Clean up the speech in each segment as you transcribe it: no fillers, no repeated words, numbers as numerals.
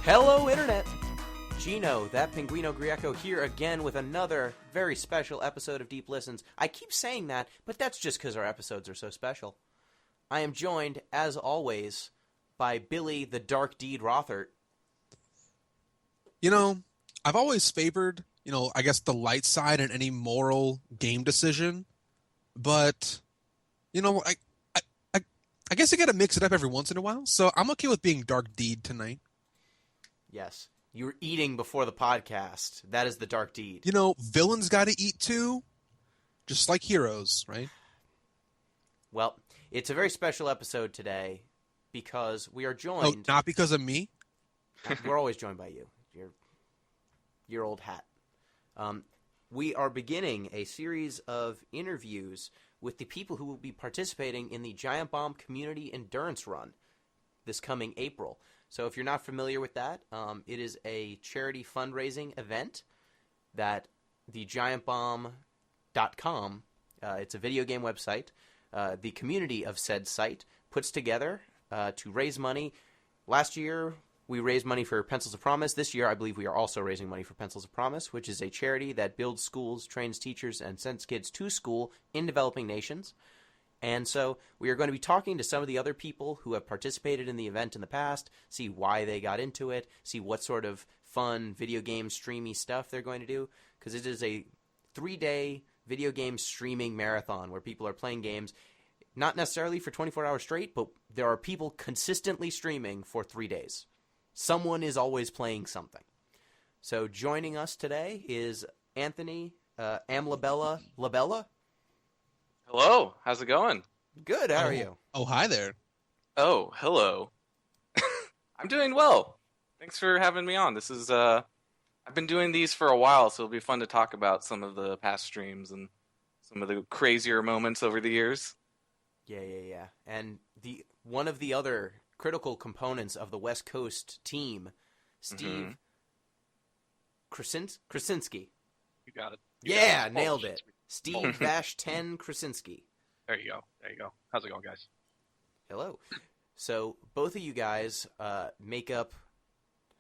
Hello, Internet! Gino, that Pinguino Grieco here again with another very special episode of Deep Listens. I keep saying that, but that's just because our episodes are so special. I am joined, as always, by Billy the Dark Deed Rothert. You know, I've always favored, I guess the light side in any moral game decision, but, I guess you gotta mix it up every once in a while, so I'm okay with being Dark Deed tonight. Yes. You were eating before the podcast. That is the Dark Deed. Villains gotta eat too, just like heroes, right? Well, it's a very special episode today because we are Oh, joined... not because of me? We're always joined by you. Your old hat. We are beginning a series of interviews with the people who will be participating in the Giant Bomb Community Endurance Run this coming April. So if you're not familiar with that, it is a charity fundraising event that the giantbomb.com, it's a video game website, the community of said site puts together to raise money. Last year, we raised money for Pencils of Promise. This year, I believe we are also raising money for Pencils of Promise, which is a charity that builds schools, trains teachers, and sends kids to school in developing nations. And so we are going to be talking to some of the other people who have participated in the event in the past, see why they got into it, see what sort of fun video game streamy stuff they're going to do, because it is a 3-day video game streaming marathon where people are playing games, not necessarily for 24 hours straight, but there are people consistently streaming for 3 days. Someone is always playing something. So joining us today is Anthony, AmLabella, LaBella. Hello, how's it going? Good, how are you? Oh, hi there. Oh, hello. I'm doing well. Thanks for having me on. This is, I've been doing these for a while, so it'll be fun to talk about some of the past streams and some of the crazier moments over the years. Yeah. And one of the other critical components of the West Coast team, Steve Krasinski. You got it. Nailed it. Steve Vash10 Krasinski. There you go. How's it going, guys? Hello. So both of you guys make up,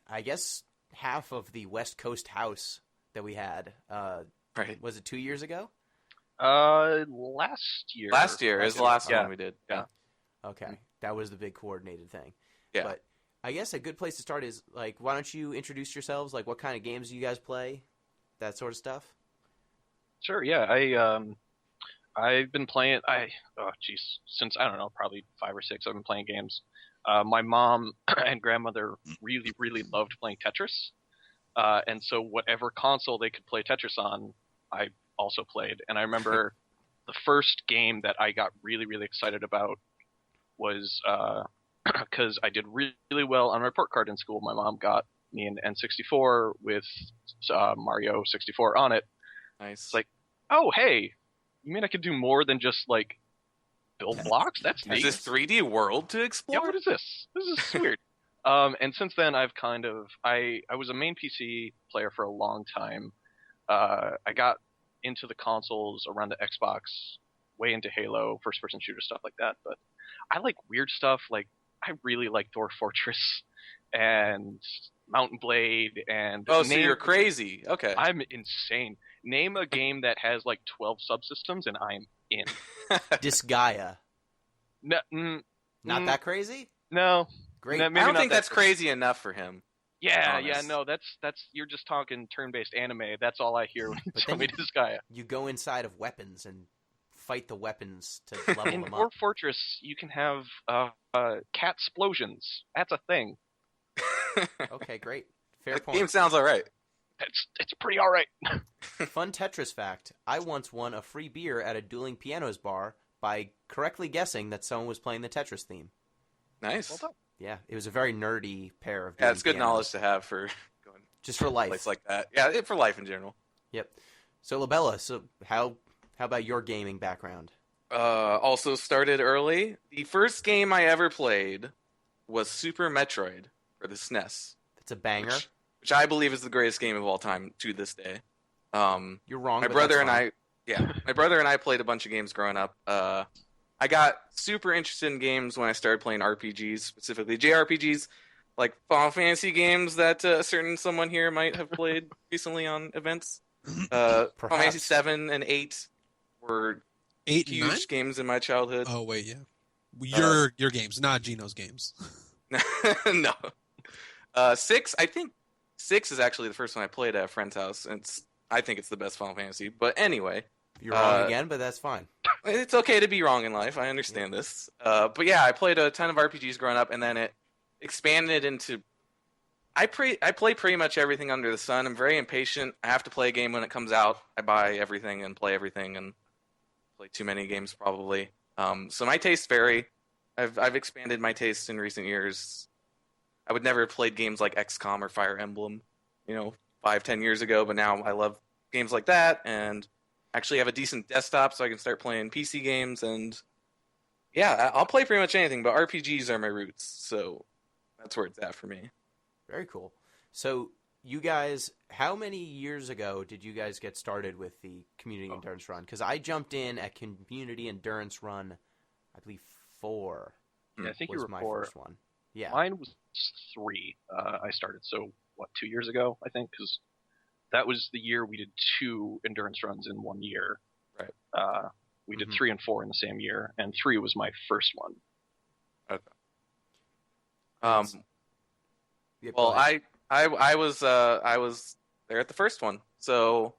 I guess, half of the West Coast house that we had. Right. Was it 2 years ago? Last year. Last year is the last one we did. Yeah. Okay. That was the big coordinated thing. Yeah. But I guess a good place to start is, why don't you introduce yourselves? What kind of games do you guys play? That sort of stuff? Sure, yeah. I've been playing, since, I don't know, probably 5 or 6, I've been playing games. My mom and grandmother really, really loved playing Tetris. And so whatever console they could play Tetris on, I also played. And I remember the first game that I got really, really excited about was because I did really well on a report card in school. My mom got me an N64 with Mario 64 on it. Nice. It's like, oh, hey, you mean I could do more than just, build blocks? That's neat. Is this 3D world to explore? Yeah, what is this? This is weird. And since then, I've I was a main PC player for a long time. I got into the consoles around the Xbox, way into Halo, first-person shooter, stuff like that. But I like weird stuff. I really like Dwarf Fortress and Mountain Blade and... Oh, so you're crazy. Okay. I'm insane. Name a game that has 12 subsystems and I'm in. Disgaea. No, Not that crazy? No. Great. No, I don't think that's crazy enough for him. Yeah, honest. no, that's you're just talking turn-based anime. That's all I hear when you But tell then me Disgaea. You go inside of weapons and fight the weapons to level In them Dwarf up. Fortress, you can have cat explosions. That's a thing. Okay, great. Fair That point. game sounds alright. It's pretty all right. Fun Tetris fact. I once won a free beer at a Dueling Pianos bar by correctly guessing that someone was playing the Tetris theme. Nice. Well done. Yeah, it was a very nerdy pair of Yeah, Dueling it's good Pianos. knowledge to have for going Just for to a life. place like that. Yeah, for life in general. Yep. So, LaBella, how about your gaming background? Also started early. The first game I ever played was Super Metroid for the SNES. That's a banger. Which I believe is the greatest game of all time to this day. You're wrong. My but brother that's and fine. my brother and I played a bunch of games growing up. I got super interested in games when I started playing RPGs, specifically JRPGs. like Final Fantasy games that a certain someone here might have played recently on events. Final Fantasy 7 and 8 were 8 and 9? huge games in my childhood. Oh wait, yeah. Your games, not Gino's games. No. 6, I think 6 is actually the first one I played at a friend's house. I think it's the best Final Fantasy. But anyway. You're wrong again, but that's fine. It's okay to be wrong in life. I understand this. But yeah, I played a ton of RPGs growing up, and then it expanded into... I play pretty much everything under the sun. I'm very impatient. I have to play a game when it comes out. I buy everything and play everything and play too many games probably. So my tastes vary. I've expanded my tastes in recent years. I would never have played games like XCOM or Fire Emblem, 5-10 years ago, but now I love games like that and actually have a decent desktop so I can start playing PC games. And yeah, I'll play pretty much anything, but RPGs are my roots, so that's where it's at for me. Very cool. So you guys, how many years ago did you guys get started with the Community Endurance Run? Because I jumped in at Community Endurance Run, I believe 4. Yeah, I think you was were my 4. first one. Yeah. Mine was 3. I started, 2 years ago, I think, because that was the year we did 2 endurance runs in 1 year. Right. We did 3 and 4 in the same year, and 3 was my first one. Okay. Yeah, Well, go ahead. I was there at the first one, so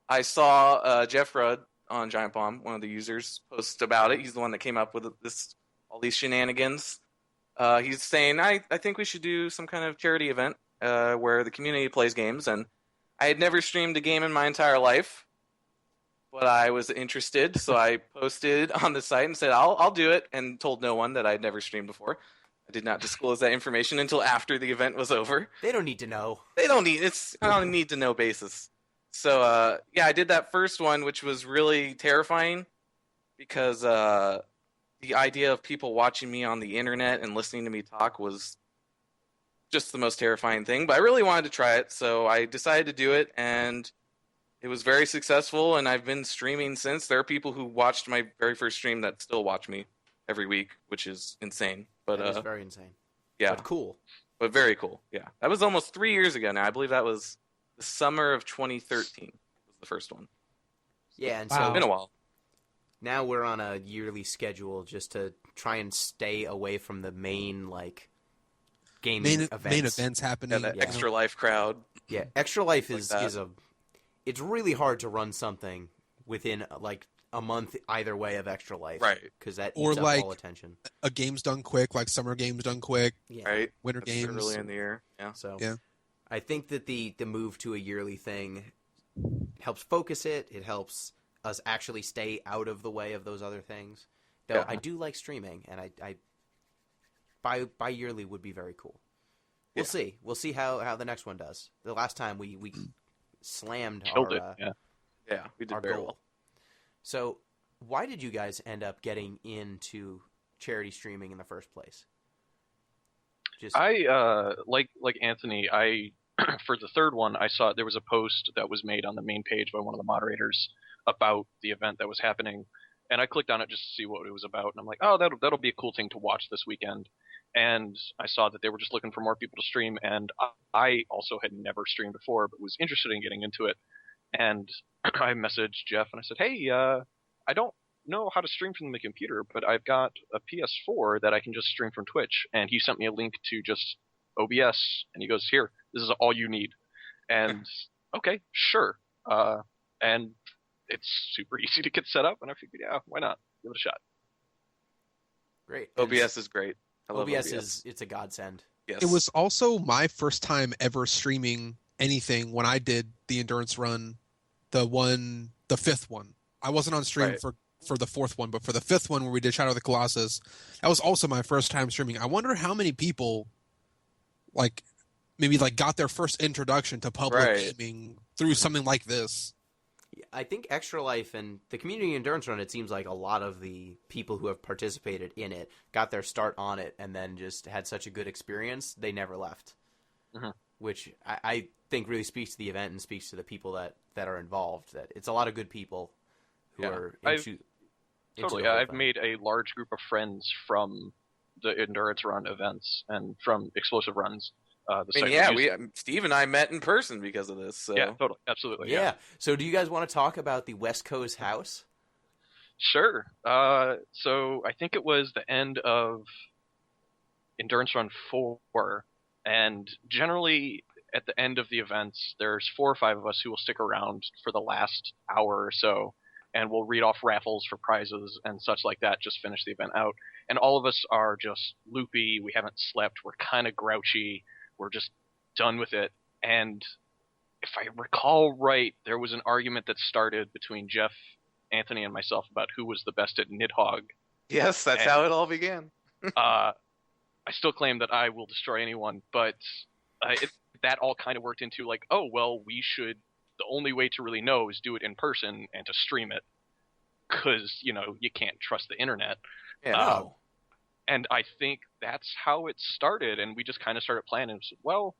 I saw Jeff Rudd on Giant Bomb, one of the users, post about it. He's the one that came up with all these shenanigans. He's saying, I think we should do some kind of charity event where the community plays games, and I had never streamed a game in my entire life, but I was interested, so I posted on the site and said, I'll do it, and told no one that I'd never streamed before. I did not disclose that information until after the event was over. They don't need to know. On a need-to-know basis. So, yeah, I did that first one, which was really terrifying, because the idea of people watching me on the internet and listening to me talk was just the most terrifying thing. But I really wanted to try it, so I decided to do it, and it was very successful, and I've been streaming since. There are people who watched my very first stream that still watch me every week, which is insane. But That is very insane. yeah, But cool. but very cool. Yeah, that was almost 3 years ago now. I believe that was the summer of 2013 was the first one. Yeah, and Wow. It's so been a while. now we're on a yearly schedule just to try and stay away from the main, gaming events. Main events happening. Yeah, that Yeah. Extra Life crowd. Yeah, Extra Life Like is that. it's really hard to run something within a month either way of Extra Life, Right. Because that Or eats up all attention. A game's done quick, like summer games done quick, Yeah. Right. winter That's games. early in the year. Yeah. So Yeah. I think that the move to a yearly thing helps focus it. It helps us actually stay out of the way of those other things. Though Yeah. I do like streaming, and I bi-yearly would be very cool. We'll Yeah. see. We'll see how the next one does. The last time we slammed Killed our it. Yeah. Yeah, we did our very goal. well. So, why did you guys end up getting into charity streaming in the first place? Just I like Anthony. I for the third one, I saw there was a post that was made on the main page by one of the moderators about the event that was happening, and I clicked on it just to see what it was about. And I'm like, oh, that'll be a cool thing to watch this weekend. And I saw that they were just looking for more people to stream, and I also had never streamed before, but was interested in getting into it. And I messaged Jeff and I said, hey, I don't know how to stream from the computer, but I've got a PS4 that I can just stream from Twitch. And he sent me a link to just OBS, and he goes, here, this is all you need. And okay, sure. And it's super easy to get set up, and I figured, yeah, why not? Give it a shot. great. OBS is great. I love OBS it's a godsend. Yes. It was also my first time ever streaming anything when I did the endurance run, the fifth one. I wasn't on stream Right. for the fourth one, but for the fifth one where we did Shadow of the Colossus, that was also my first time streaming. I wonder how many people maybe got their first introduction to public Right. gaming through something like this. I think Extra Life and the Community Endurance Run, it seems like a lot of the people who have participated in it got their start on it and then just had such a good experience, they never left. Mhm. Which I think really speaks to the event and speaks to the people that are involved. That it's a lot of good people who Yeah. are I've- into Totally. the whole I've thing. made a large group of friends from the endurance run events and from explosive runs. The I mean, site yeah, Steve and I met in person because of this. So. yeah, totally, absolutely, Yeah. So do you guys want to talk about the West Coast House? Sure. So I think it was the end of Endurance Run 4, and generally at the end of the events, there's 4 or 5 of us who will stick around for the last hour or so, and we'll read off raffles for prizes and such like that, just finish the event out. And all of us are just loopy, we haven't slept, we're kind of grouchy, we're just done with it. And if I recall right, there was an argument that started between Jeff, Anthony, and myself about who was the best at Nidhogg. Yes, that's how it all began. I still claim that I will destroy anyone, but that all kind of worked into like, oh, well, the only way to really know is do it in person and to stream it, because, you can't trust the internet. Yeah. No. And I think that's how it started, and we just kind of started planning. And said, well,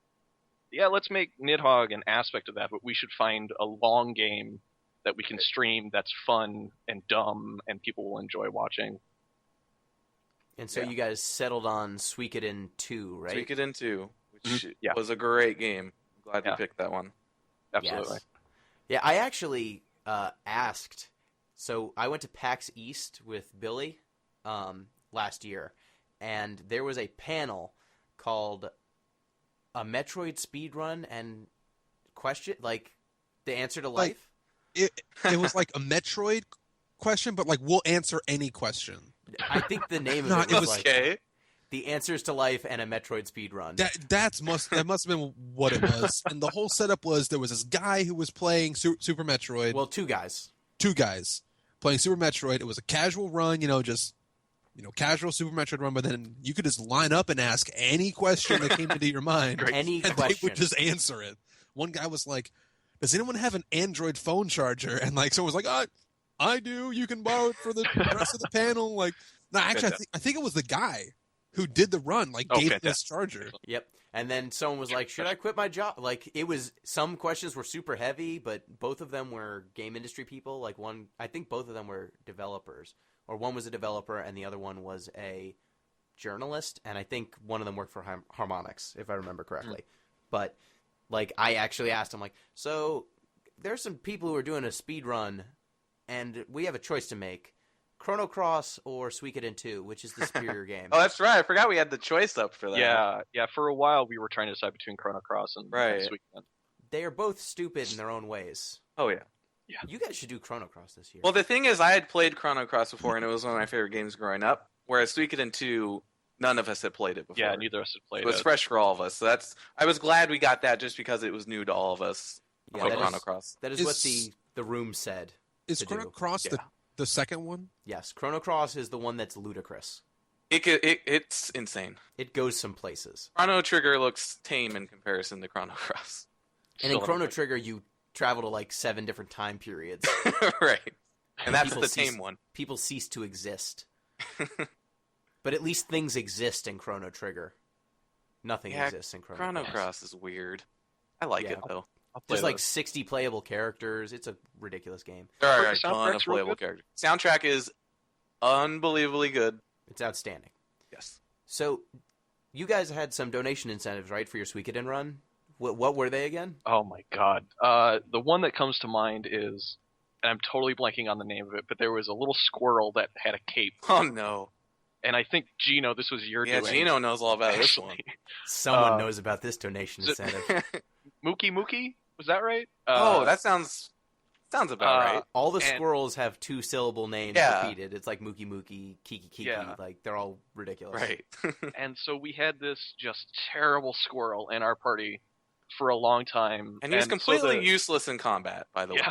yeah, let's make Nidhogg an aspect of that, but we should find a long game that we can stream that's fun and dumb and people will enjoy watching. And so you guys settled on Suikoden II, right? Suikoden II, which Yeah. was a great game. I'm glad you picked that one. Absolutely. Yes. Yeah, I actually asked. So I went to PAX East with Billy last year, and there was a panel called a Metroid speedrun and question, like the answer to life. It was like a Metroid question, but like we'll answer any question. I think the name of No, it it was was- like Okay. the answers to life and a Metroid speedrun. That must have been what it was. And the whole setup was there was this guy who was playing Super Metroid. Well, 2 guys. 2 guys playing Super Metroid. It was a casual run, just casual Super Metroid run. But then you could just line up and ask any question that came into your mind, Any and question. they would just answer it. One guy was like, "Does anyone have an Android phone charger?" And like someone was like, I do. You can borrow it for the rest of the panel. Like, no, actually, I think it was the guy who did the run. Like, gave him this charger. Yep. And then someone was like, should I quit my job? Like, some questions were super heavy, but both of them were game industry people. Like I think both of them were developers. Or one was a developer and the other one was a journalist. And I think one of them worked for Harmonix, if I remember correctly. But, like, I actually asked him, like, so there's some people who are doing a speed run, and we have a choice to make. Chrono Cross or Suikoden 2, which is the superior game? Oh, that's right. I forgot we had the choice up for that. Yeah. For a while, we were trying to decide between Chrono Cross and Suikoden. They are both stupid in their own ways. Oh, yeah. You guys should do Chrono Cross this year. Well, the thing is, I had played Chrono Cross before, and it was one of my favorite games growing up, whereas Suikoden 2, none of us had played it before. Yeah, neither of us had played it. It was fresh for all of us. So I was glad we got that just because it was new to all of us. Yeah, like Chrono Cross. That is what the room said. Is Chrono Cross the second one? Yes, Chrono Cross is the one that's ludicrous. It's insane. It goes some places. Chrono Trigger looks tame in comparison to Chrono Cross. And in Chrono Trigger, you travel to like 7 different time periods. Right. And that's the tame one. People cease to exist. But at least things exist in Chrono Trigger. Nothing exists in Chrono Cross. Cross is weird. I like it, though. There's like 60 playable characters. It's a ridiculous game. There are a ton of playable characters. Soundtrack is unbelievably good. It's outstanding. Yes. So, you guys had some donation incentives, right, for your Suikoden run? What were they again? Oh my god. The one that comes to mind is, and I'm totally blanking on the name of it, but there was a little squirrel that had a cape. Oh no. And I think, Gino, this was your doing. Yeah, Gino knows all about this one. Someone knows about this donation incentive. Mookie? Was that right? That sounds about right. All the squirrels have 2-syllable names repeated. It's like Mookie Mookie, Kiki Kiki. Yeah. Like, they're all ridiculous. Right. And so we had this just terrible squirrel in our party for a long time. And he was completely useless in combat, by the way.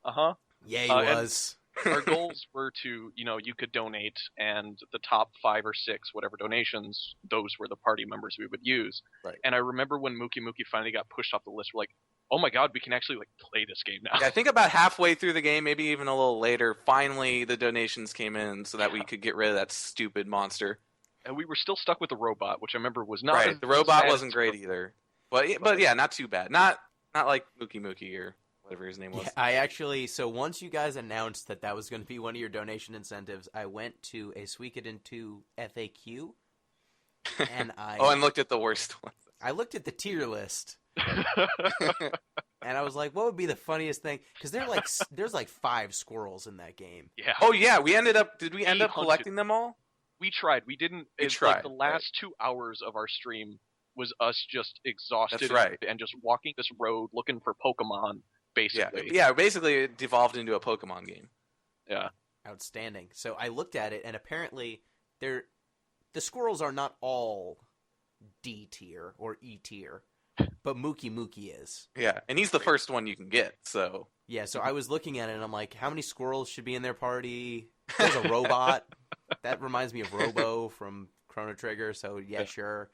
Uh-huh. Yeah, he was. Our goals were to, you could donate, and the top 5 or 6, whatever donations, those were the party members we would use. Right. And I remember when Mookie Mookie finally got pushed off the list, we're like, oh my god, we can actually play this game now. Yeah, I think about halfway through the game, maybe even a little later, finally the donations came in so that we could get rid of that stupid monster. And we were still stuck with the robot, which I remember was not. Right. The robot wasn't great either. But yeah, not too bad. Not like Mookie Mookie or whatever his name was. Yeah, so once you guys announced that was going to be one of your donation incentives, I went to a Suikoden II FAQ and and looked at the worst ones. I looked at the tier list, and I was like, what would be the funniest thing? Because there's like 5 squirrels in that game. Yeah. Oh yeah, did we end up hunted. collecting them all? We tried. We didn't. We It's tried, like the last 2 hours of our stream was us just exhausted. That's right. And just walking this road looking for Pokemon, basically. Yeah, basically it devolved into a Pokemon game. Yeah. Outstanding. So I looked at it, and apparently the squirrels are not all D tier or E tier, but Mookie is. Yeah, and he's the first one you can get, so... Yeah, so I was looking at it, and I'm like, how many squirrels should be in their party? There's a robot. That reminds me of Robo from Chrono Trigger, so yeah, sure.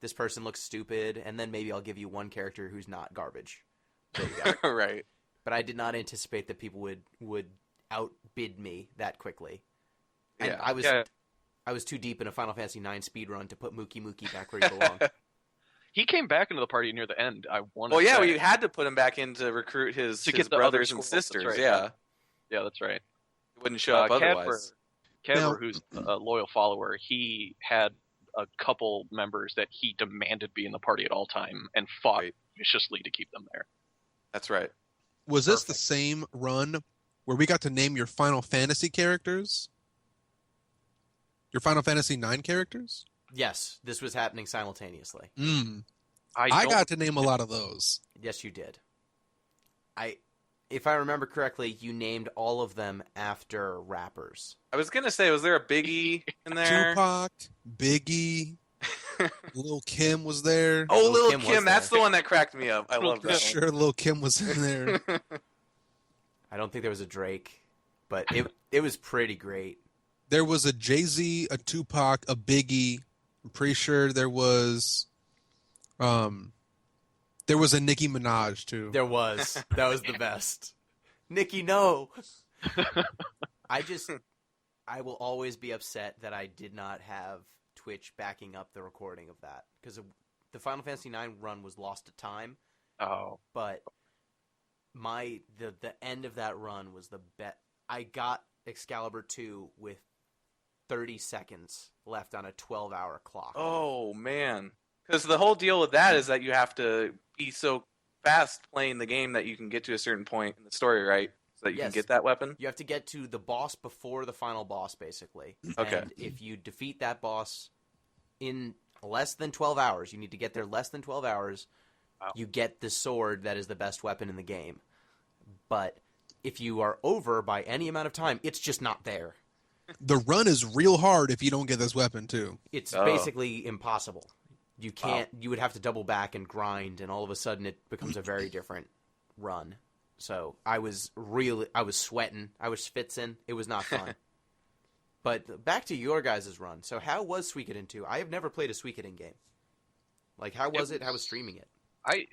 This person looks stupid, and then maybe I'll give you one character who's not garbage. There you go. Right. But I did not anticipate that people would outbid me that quickly. And Yeah. I was too deep in a Final Fantasy IX speedrun to put Mookie back where he belonged. He came back into the party near the end. We had to put him back in to recruit his get the brothers other and squirrels, sisters. that's right, Yeah. Yeah, that's right. He wouldn't show up otherwise. Cadver, who's a loyal follower, he had a couple members that he demanded be in the party at all time and fought viciously to keep them there. That's right. Was this the same run where we got to name your Final Fantasy characters? Your Final Fantasy IX characters? Yes, this was happening simultaneously. I got to name a lot of those. Yes, you did. If I remember correctly, you named all of them after rappers. I was going to say, was there a Biggie in there? Tupac, Biggie, Lil Kim was there. Oh, Lil Kim Kim, that's the one that cracked me up. I love that Sure, Lil Kim was in there. I don't think there was a Drake, but it was pretty great. There was a Jay-Z, a Tupac, a Biggie. I'm pretty sure there was a Nicki Minaj too. There was. That was the best. Nicki, no. I will always be upset that I did not have Twitch backing up the recording of that, because the Final Fantasy IX run was lost to time. Oh. But the end of that run was the best. I got Excalibur 2 with 30 seconds left on a 12-hour clock. Oh, man. Because the whole deal with that is that you have to be so fast playing the game that you can get to a certain point in the story, right? So that you can get that weapon? You have to get to the boss before the final boss, basically. Okay. And if you defeat that boss in less than 12 hours, you need to get there less than 12 hours, you get the sword that is the best weapon in the game. But if you are over by any amount of time, it's just not there. The run is real hard if you don't get this weapon too. It's basically impossible. You can't. You would have to double back and grind, and all of a sudden it becomes a very different run. So I was sweating. I was schwitzing. It was not fun. But back to your guys' run. So how was Suikoden 2? I have never played a Suikoden game. Like, how was it? How was streaming it? I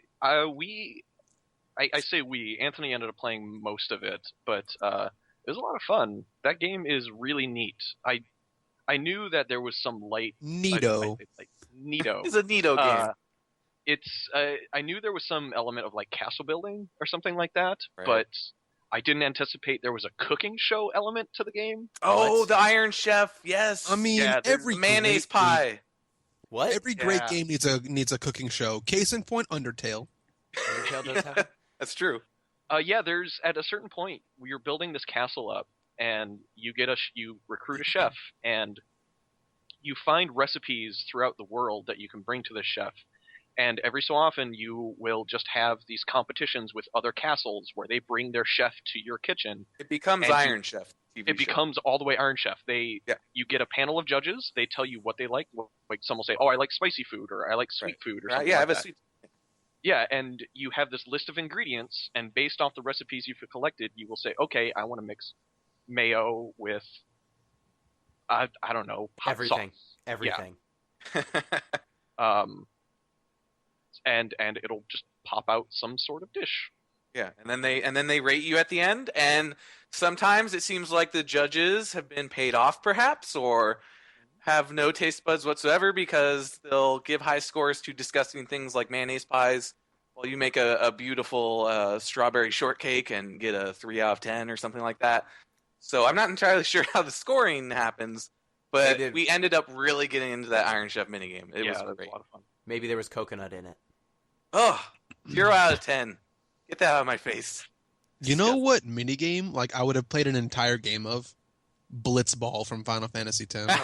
say we. Anthony ended up playing most of it, but it was a lot of fun. That game is really neat. I knew that there was some light... Neato. Neato. It's a Neato game. I knew there was some element of like castle building or something like that, Right. but I didn't anticipate there was a cooking show element to the game. Oh, the Iron Chef, yes. I mean, Yeah, every mayonnaise great pie. What? Every great Yeah. game needs a cooking show. Case in point, Undertale. Undertale does have it? That's true. Yeah, there's at a certain point you're building this castle up, and you recruit a chef, and you find recipes throughout the world that you can bring to the chef. And every so often, you will just have these competitions with other castles where they bring their chef to your kitchen. It becomes And Iron Chef. TV It show. becomes all the way Iron Chef. You get a panel of judges. They tell you what they like. Like some will say, "Oh, I like spicy food," or "I like sweet food," or something Yeah, I like have a that. sweet. Yeah, and you have this list of ingredients, and based off the recipes you've collected, you will say, "Okay, I want to mix mayo with I don't know, hot Everything. sauce." Everything. And it'll just pop out some sort of dish. Yeah, and then they rate you at the end, and sometimes it seems like the judges have been paid off, perhaps, or have no taste buds whatsoever because they'll give high scores to disgusting things like mayonnaise pies, while you make a beautiful strawberry shortcake and get a 3 out of 10 or something like that. So I'm not entirely sure how the scoring happens, But we ended up really getting into that Iron Chef minigame. It was that was great. a lot of fun. Maybe there was coconut in it. Oh, 0 out of 10. Get that out of my face. You know what minigame like I would have played an entire game of? Blitzball from Final Fantasy X.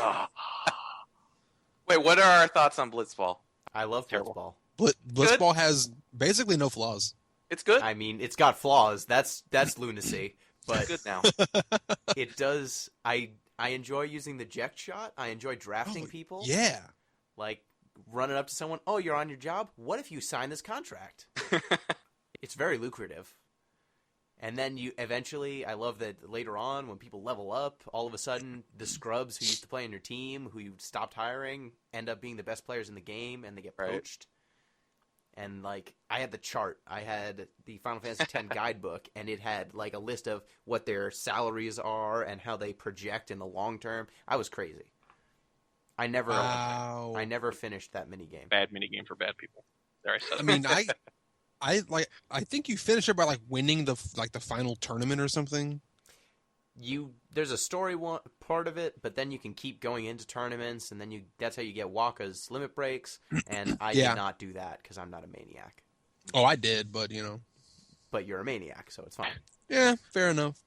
Wait, what are our thoughts on Blitzball? I love Terrible. Blitzball. Blitzball has basically no flaws. It's good. I mean, it's got flaws. That's lunacy. But It's good now. it does. I enjoy using the eject shot. I enjoy drafting people. Yeah. Like running up to someone. Oh, you're on your job? What if you sign this contract? It's very lucrative. And then you eventually, I love that later on when people level up, all of a sudden the scrubs who used to play on your team, who you stopped hiring, end up being the best players in the game and they get poached. And like I had the chart. I had the Final Fantasy X guidebook and it had like a list of what their salaries are and how they project in the long term. I was crazy. I never finished that minigame. Bad minigame for bad people. There, I said it. I mean, I think you finish it by like winning the final tournament or something. There's a story part of it, but then you can keep going into tournaments, and then that's how you get Waka's limit breaks. And I did not do that because I'm not a maniac. Oh, I did, but you know. But you're a maniac, so it's fine. Yeah, fair enough.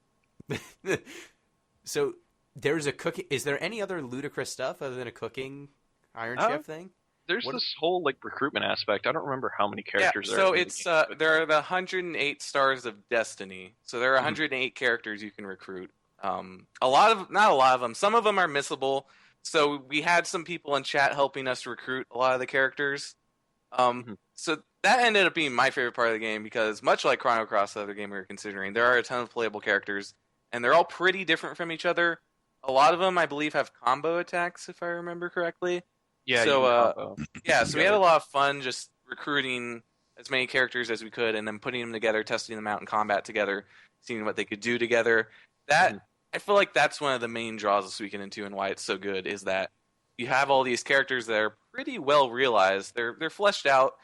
So there's a cooking. Is there any other ludicrous stuff other than a cooking Iron Chef thing? There's this whole like recruitment aspect. I don't remember how many characters there are. So in it's the game, there are the 108 stars of destiny. So there are 108 characters you can recruit. Not a lot of them. Some of them are missable. So we had some people in chat helping us recruit a lot of the characters. So that ended up being my favorite part of the game because much like Chrono Cross, the other game we were considering, there are a ton of playable characters and they're all pretty different from each other. A lot of them, I believe, have combo attacks, if I remember correctly. Yeah. So so we had a lot of fun just recruiting as many characters as we could, and then putting them together, testing them out in combat together, seeing what they could do together. That I feel like that's one of the main draws of Suikoden II and why it's so good is that you have all these characters that are pretty well realized. They're fleshed out.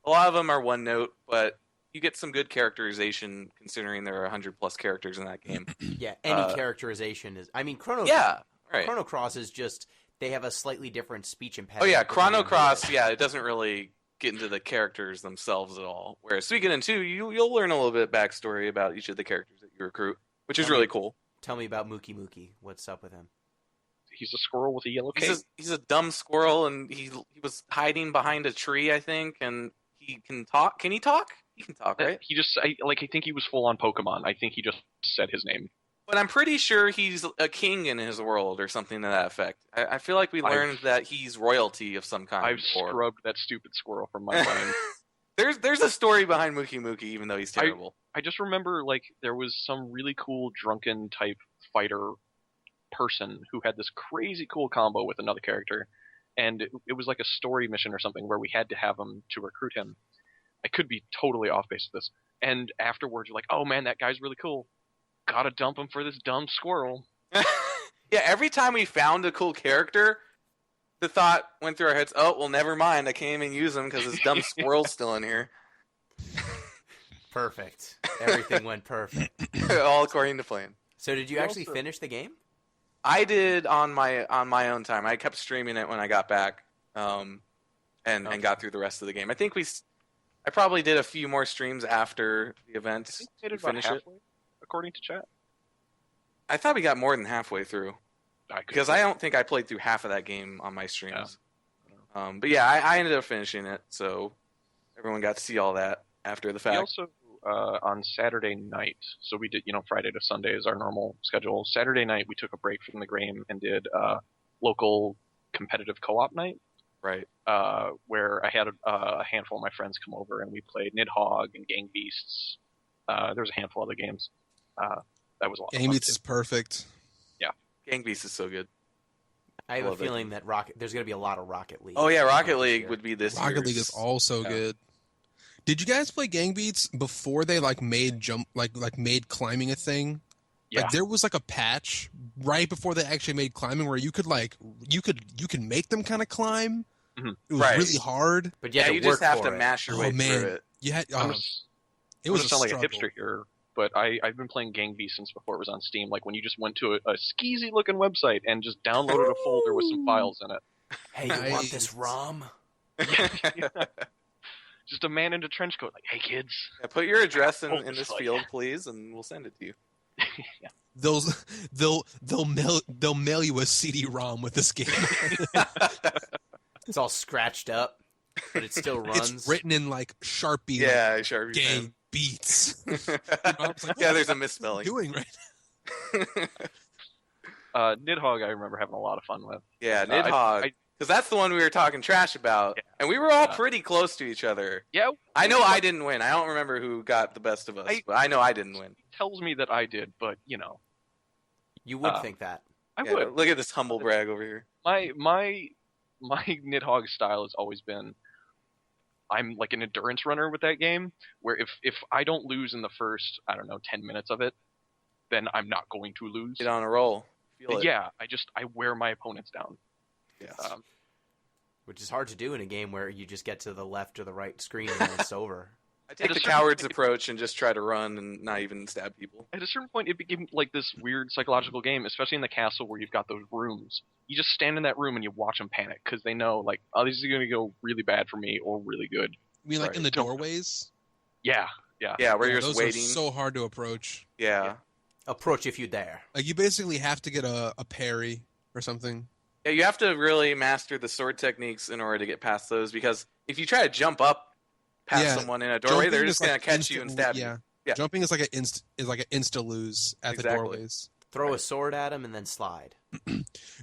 A lot of them are one note, but you get some good characterization considering there are 100+ characters in that game. Yeah, any characterization is. I mean, Chrono Cross is just. They have a slightly different speech impediment. Oh yeah, Chrono Cross. Yeah, it doesn't really get into the characters themselves at all. Whereas Suikoden 2, you'll learn a little bit of backstory about each of the characters that you recruit, which is really cool. Tell me about Mookie Mookie. What's up with him? He's a squirrel with a yellow cape. He's a dumb squirrel, and he was hiding behind a tree, I think, and he can talk. Can he talk? He can talk, right? I think he was full on Pokemon. I think he just said his name. But I'm pretty sure he's a king in his world or something to that effect. I feel like we learned that he's royalty of some kind. I've scrubbed that stupid squirrel from my mind. There's a story behind Mookie Mookie, even though he's terrible. I just remember like there was some really cool drunken type fighter person who had this crazy cool combo with another character, and it was like a story mission or something where we had to have him to recruit him. I could be totally off base with this. And afterwards, you're like, oh man, that guy's really cool. Gotta dump him for this dumb squirrel. Yeah, every time we found a cool character, the thought went through our heads, oh, well, never mind. I can't even use him because this dumb squirrel's still in here. Perfect. Everything went perfect. All according to plan. So did you actually finish the game? I did on my own time. I kept streaming it when I got back and got through the rest of the game. I think I probably did a few more streams after the event to finish it. According to chat, I thought we got more than halfway through because I don't think I played through half of that game on my streams. Yeah. But yeah, I ended up finishing it, so everyone got to see all that after the fact. We also on Saturday night, so we did Friday to Sunday is our normal schedule. Saturday night we took a break from the game and did local competitive co-op night. Right. Where I had a handful of my friends come over and we played Nidhogg and Gang Beasts. There was a handful of other games. That was a lot of fun. Gang Beasts is perfect. Yeah. Gang Beasts is so good. I have a feeling that there's going to be a lot of Rocket League. Oh yeah, Rocket League would be this. Rocket League is also good. Did you guys play Gang Beats before they made made climbing a thing? Yeah. Like there was like a patch right before they actually made climbing where you could make them kind of climb. Mm-hmm. It was really hard. But you just have to mash your way through it. You had it was a sound like a hipster here. but I've been playing Gang Beasts since before it was on Steam. Like when you just went to a skeezy looking website and just downloaded a folder with some files in it. Hey, you want this ROM? Yeah. Just a man in a trench coat, like, hey kids. Yeah, put your address in this this for field, you. please, and we'll send it to you. Yeah. They'll mail you a CD-ROM with this game. It's all scratched up, but it still runs. It's written in like Sharpie. Yeah, like, sure. Gang Beats. Yeah, there's a misspelling. Doing right. Nidhogg, I remember having a lot of fun with. Yeah, Nidhogg. Because that's the one we were talking trash about. Yeah. And we were all pretty close to each other. Yeah. I know I didn't win. I don't remember who got the best of us, but I know I didn't win. Tells me that I did, but You would think that. I Yeah, would. look at this humble brag over here. My Nidhogg style has always been, I'm like an endurance runner with that game, where if I don't lose in the first, 10 minutes of it, then I'm not going to lose. Get on a roll. Feel it. Yeah, I wear my opponents down. Yes. Which is hard to do in a game where you just get to the left or the right screen and then it's over. I take At a the certain coward's point- approach and just try to run and not even stab people. At a certain point, it became like this weird psychological game, especially in the castle where you've got those rooms. You just stand in that room and you watch them panic because they know, like, oh, this is going to go really bad for me or really good. You mean like Right. in the doorways? Yeah. Yeah, where you're those just waiting. are so hard to approach. Yeah. Approach if you dare. Like you basically have to get a parry or something. Yeah, you have to really master the sword techniques in order to get past those, because if you try to jump up past Yeah, someone in a doorway, Jumping they're is just going like to catch you and stab yeah. you. Yeah. Jumping is like an insta lose at the Exactly. doorways. Throw a sword at him and then slide.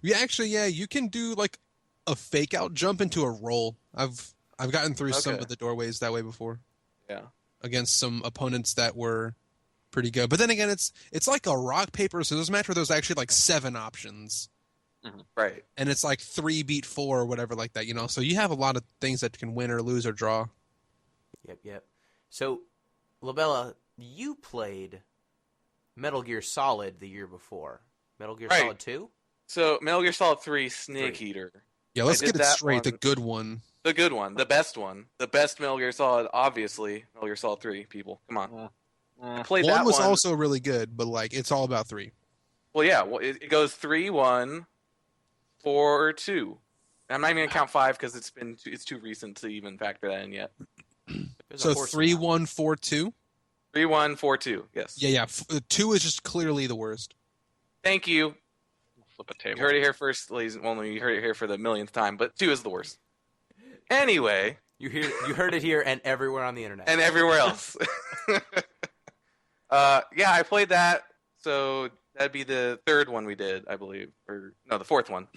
You can do like a fake out jump into a roll. I've gotten through some Okay. of the doorways that way before Yeah. against some opponents that were pretty good. But then again, it's like a rock paper scissors match where there's actually like 7 options, Right. and it's like 3 beat 4 or whatever like that. So you have a lot of things that can win or lose or draw. Yep. So, LaBella, you played Metal Gear Solid the year before. Metal Gear Right. Solid 2? So, Metal Gear Solid 3 Snake 3. Eater. Yeah, let's I get did it that straight. The one. good one. The good one. The best one. The best Metal Gear Solid, obviously. Metal Gear Solid 3, people. Come on. I played One that was one. also really good, but like it's all about 3. Well, yeah. Well, it goes 3-1, 4-2. I'm not even going to count 5 because it's too recent to even factor that in yet. There's a So horse in 3, that. 1, 4, 2. 3-1, 4-2. Yes. Yeah. 2 is just clearly the worst. Thank you. Flip a table. You heard it here first, ladies. Well, you heard it here for the millionth time, but 2 is the worst. Anyway, You heard it here and everywhere on the internet. and everywhere else. Yeah, I played that. So that'd be the 3rd one we did, I believe, or no, the 4th one.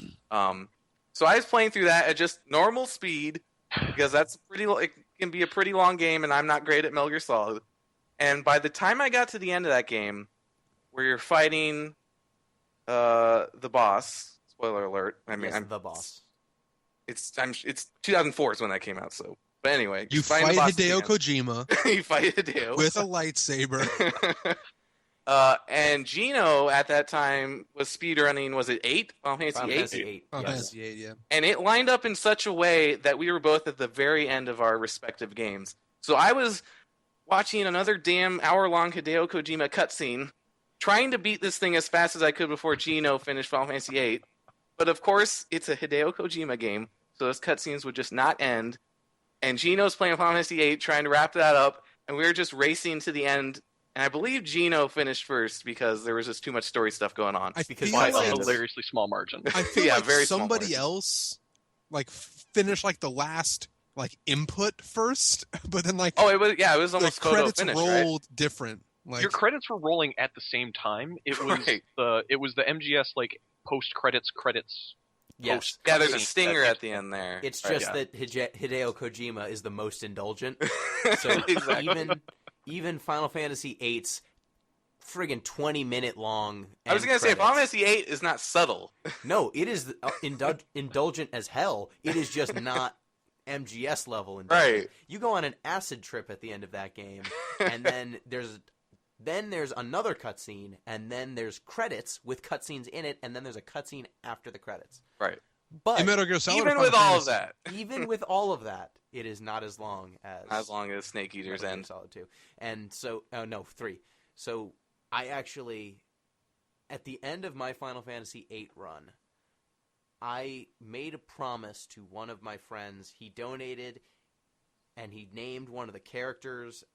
So I was playing through that at just normal speed because it can be a pretty long game, and I'm not great at Metal Gear Solid. And by the time I got to the end of that game, where you're fighting the boss, spoiler alert. I mean, Yes, the boss. It's 2004 is when that came out. So, but anyway, You fighting fight the boss Hideo at the Kojima end. You fight Hideo with a lightsaber. and Gino at that time was speedrunning. Was it 8? Final Fantasy Final 8? Fantasy 8. Oh, Yes. Fantasy 8, yeah. And it lined up in such a way that we were both at the very end of our respective games. So I was watching another damn hour-long Hideo Kojima cutscene, trying to beat this thing as fast as I could before Gino finished Final Fantasy VIII. But of course, it's a Hideo Kojima game, so those cutscenes would just not end. And Gino's playing Final Fantasy VIII, trying to wrap that up, and we were just racing to the end. And I believe Gino finished first because there was just too much story stuff going on. I Because feel By Final a like, Fantasy- hilariously small margin. I feel Yeah, like very small somebody margin. else like finished like the last like input first, but then like Oh, it was the almost photo credits finish, right? rolled different. Like Your credits were rolling at the same time. It was Right. the MGS like post credits. Yes. Yeah, there's a cutscene stinger that at the end there. It's Right. just that Hideo Kojima is the most indulgent. So Exactly. even Final Fantasy VIII's friggin' 20-minute long. I was end gonna say Final credits. Fantasy VIII is not subtle. No, it is indulgent as hell. It is just not MGS level indulgent. Right. You go on an acid trip at the end of that game, and then there's another cutscene, and then there's credits with cutscenes in it, and then there's a cutscene after the credits. Right. But in Metal Gear Solid, Even or with Final all of Fantasy? that, even with all of that, it is not as long as as long as Snake Eater's Metal Gear end. Solid 2. And so, oh no, 3. So I actually, at the end of my Final Fantasy VIII run, I made a promise to one of my friends. He donated, and he named one of the characters,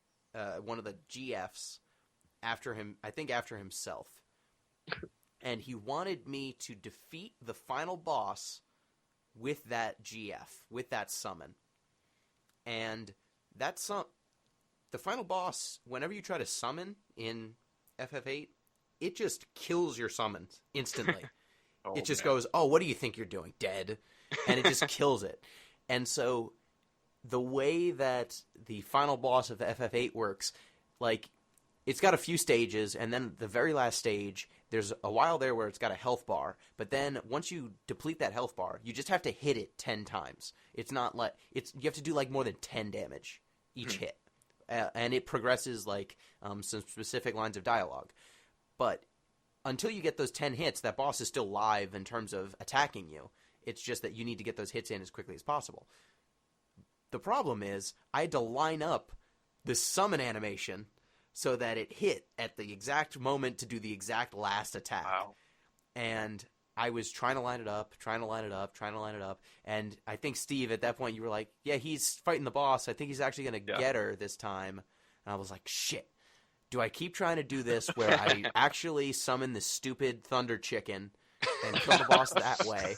one of the GFs, after him. I think after himself. And he wanted me to defeat the final boss with that GF, with that summon. And that the final boss, whenever you try to summon in FF8, it just kills your summons instantly. It just goes, oh, what do you think you're doing? Dead. And it just kills it. And so the way that the final boss of FF8 works, like, it's got a few stages, and then the very last stage, there's a while there where it's got a health bar, but then once you deplete that health bar, you just have to hit it 10 times. It's not like you have to do like more than 10 damage each hit, and it progresses like some specific lines of dialogue. But until you get those 10 hits, that boss is still live in terms of attacking you. It's just that you need to get those hits in as quickly as possible. The problem is I had to line up the summon animation so that it hit at the exact moment to do the exact last attack. Wow. And I was trying to line it up, and I think, Steve, at that point, you were like, yeah, he's fighting the boss. I think he's actually going to get her this time. And I was like, shit. Do I keep trying to do this where I actually summon this stupid thunder chicken and kill the boss that way?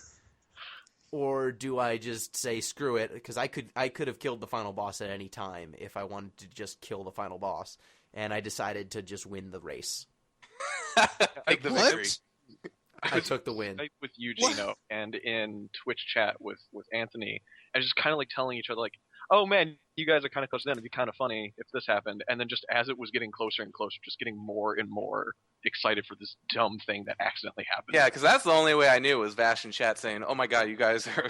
Or do I just say, screw it, because I could have killed the final boss at any time if I wanted to just kill the final boss. And I decided to just win the race. Take the victory. I took the win. With you, Gino, and in Twitch chat with Anthony, and just kind of like telling each other, like, oh man, you guys are kind of close to the end. It'd be kind of funny if this happened. And then just as it was getting closer and closer, just getting more and more excited for this dumb thing that accidentally happened. Yeah, because that's the only way I knew was Vash in chat saying, oh my god, you guys are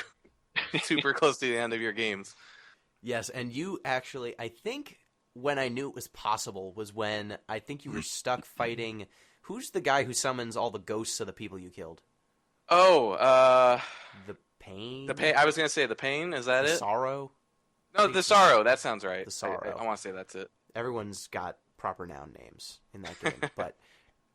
super close to the end of your games. Yes, and you actually, I think when I knew it was possible was when I think you were stuck fighting. Who's the guy who summons all the ghosts of the people you killed? Oh, the Pain? The Pain. I was going to say the Pain. Is that it? Sorrow? No, the Sorrow. That sounds right. The Sorrow. I want to say that's it. Everyone's got proper noun names in that game. But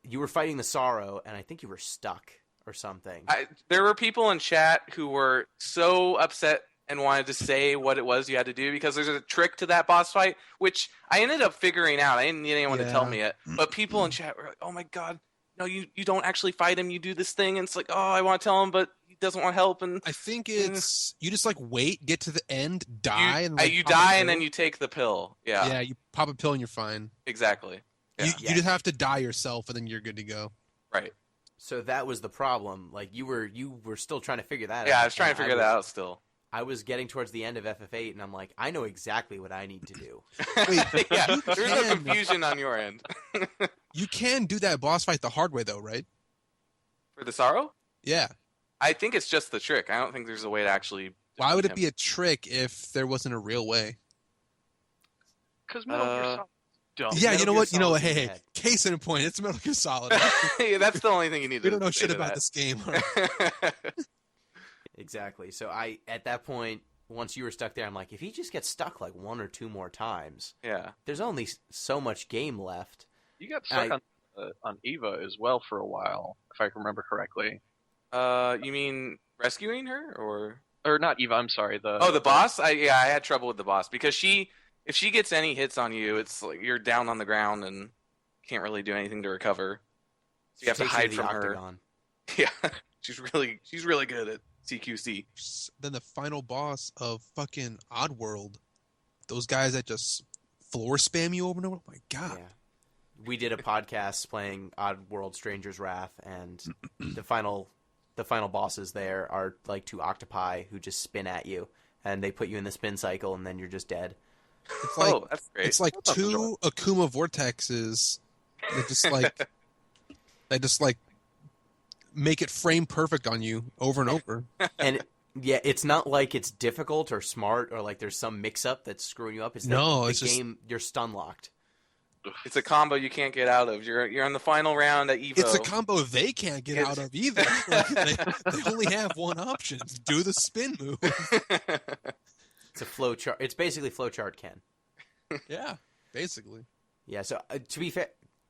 you were fighting the Sorrow, and I think you were stuck or something. There were people in chat who were so upset and wanted to say what it was you had to do, because there's a trick to that boss fight, which I ended up figuring out. I didn't need anyone to tell me it. But people in chat were like, oh my god, no, you don't actually fight him, you do this thing, and it's like, oh, I want to tell him, but he doesn't want help. And I think it's you just like wait, get to the end, die, and you die, and then you take the pill. Yeah, you pop a pill and you're fine. Exactly. Yeah. You just have to die yourself, and then you're good to go. Right. So that was the problem. Like you were still trying to figure that out. Yeah, I was trying to figure that out still. I was getting towards the end of FF8, and I'm like, I know exactly what I need to do. Wait, yeah, there's no confusion on your end. You can do that boss fight the hard way, though, right? For the Sorrow? Yeah. I think it's just the trick. I don't think there's a way to actually. Why would it be a trick if there wasn't a real way? Because Metal Gear Solid. Dumb. Yeah, Metal Gear you know what? Solid's Hey, case in point, it's Metal Gear Solid. Yeah, that's the only thing you need to. We don't know say shit to about that. this game. Exactly. So at that point, once you were stuck there, I'm like, if he just gets stuck like one or two more times, Yeah. there's only so much game left. You got stuck on Eva as well for a while, if I remember correctly. You mean rescuing her, Or not Eva, I'm sorry. the boss? I had trouble with the boss because if she gets any hits on you, it's like you're down on the ground and can't really do anything to recover. So you have to Takes hide the from her. octagon. Yeah, she's really good at CQC. Then the final boss of fucking Oddworld, those guys that just floor spam you over and over. Oh my god! Yeah. We did a podcast playing Oddworld Stranger's Wrath, and the final bosses there are like two octopi who just spin at you, and they put you in the spin cycle, and then you're just dead. It's like, oh, that's great. It's like That's two Akuma vortexes they just like make it frame perfect on you over and over. And yeah, it's not like it's difficult or smart or like there's some mix-up that's screwing you up. It's No, the it's just- game, you're stun locked. It's a combo you can't get out of. You're on the final round at Evo. It's a combo they can't get out of either. They only have one option: do the spin move. It's a flow chart. It's basically flowchart Ken. Yeah, basically. Yeah. So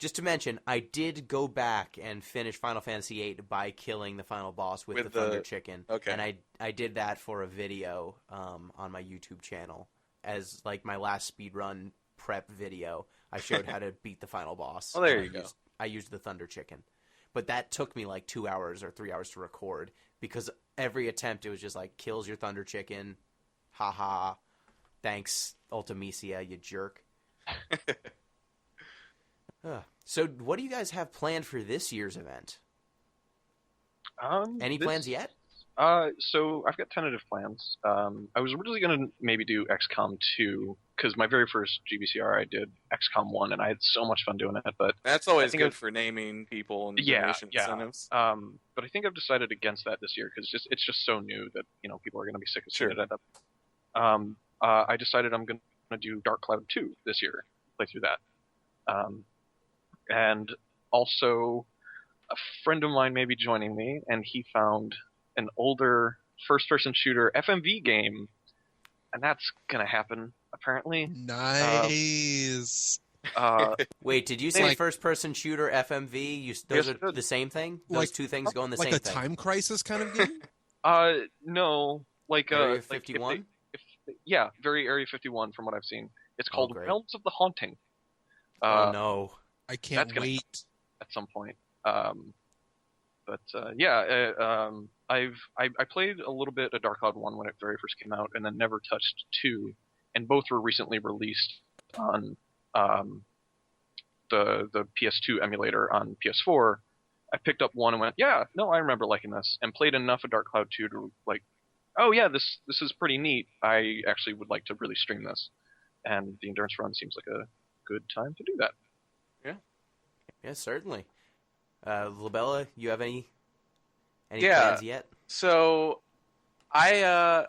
Just to mention, I did go back and finish Final Fantasy VIII by killing the final boss with the Thunder Chicken. Okay. And I did that for a video on my YouTube channel as like my last speedrun prep video. I showed how to beat the final boss. Oh, there you go. I used the Thunder Chicken. But that took me like 2 hours or 3 hours to record because every attempt it was just like, kills your Thunder Chicken. Ha. Thanks, Ultimisia, you jerk. So what do you guys have planned for this year's event? Any plans yet? So I've got tentative plans. I was originally going to maybe do XCOM 2 because my very first GBCR I did XCOM 1 and I had so much fun doing it. But that's always good for naming people and donation incentives. But I think I've decided against that this year because it's just so new that people are going to be sick of seeing it. I decided I'm going to do Dark Cloud 2 this year. Play through that. And also, a friend of mine may be joining me, and he found an older first-person shooter FMV game, and that's gonna happen apparently. Nice. Wait, did you say first-person shooter FMV? Those are the same thing? Those two things go in the same thing? Like a Time Crisis kind of game? No, like Area 51. Yeah, very Area 51 from what I've seen. It's called Realms of the Haunting. Oh no. I can't wait at some point. I played a little bit of Dark Cloud 1 when it very first came out, and then never touched 2, and both were recently released on the PS2 emulator on PS4. I picked up 1 and went, I remember liking this, and played enough of Dark Cloud 2 to like, this is pretty neat. I actually would like to really stream this, and the Endurance Run seems like a good time to do that. Yeah, certainly. LaBella, you have any plans yet? So, I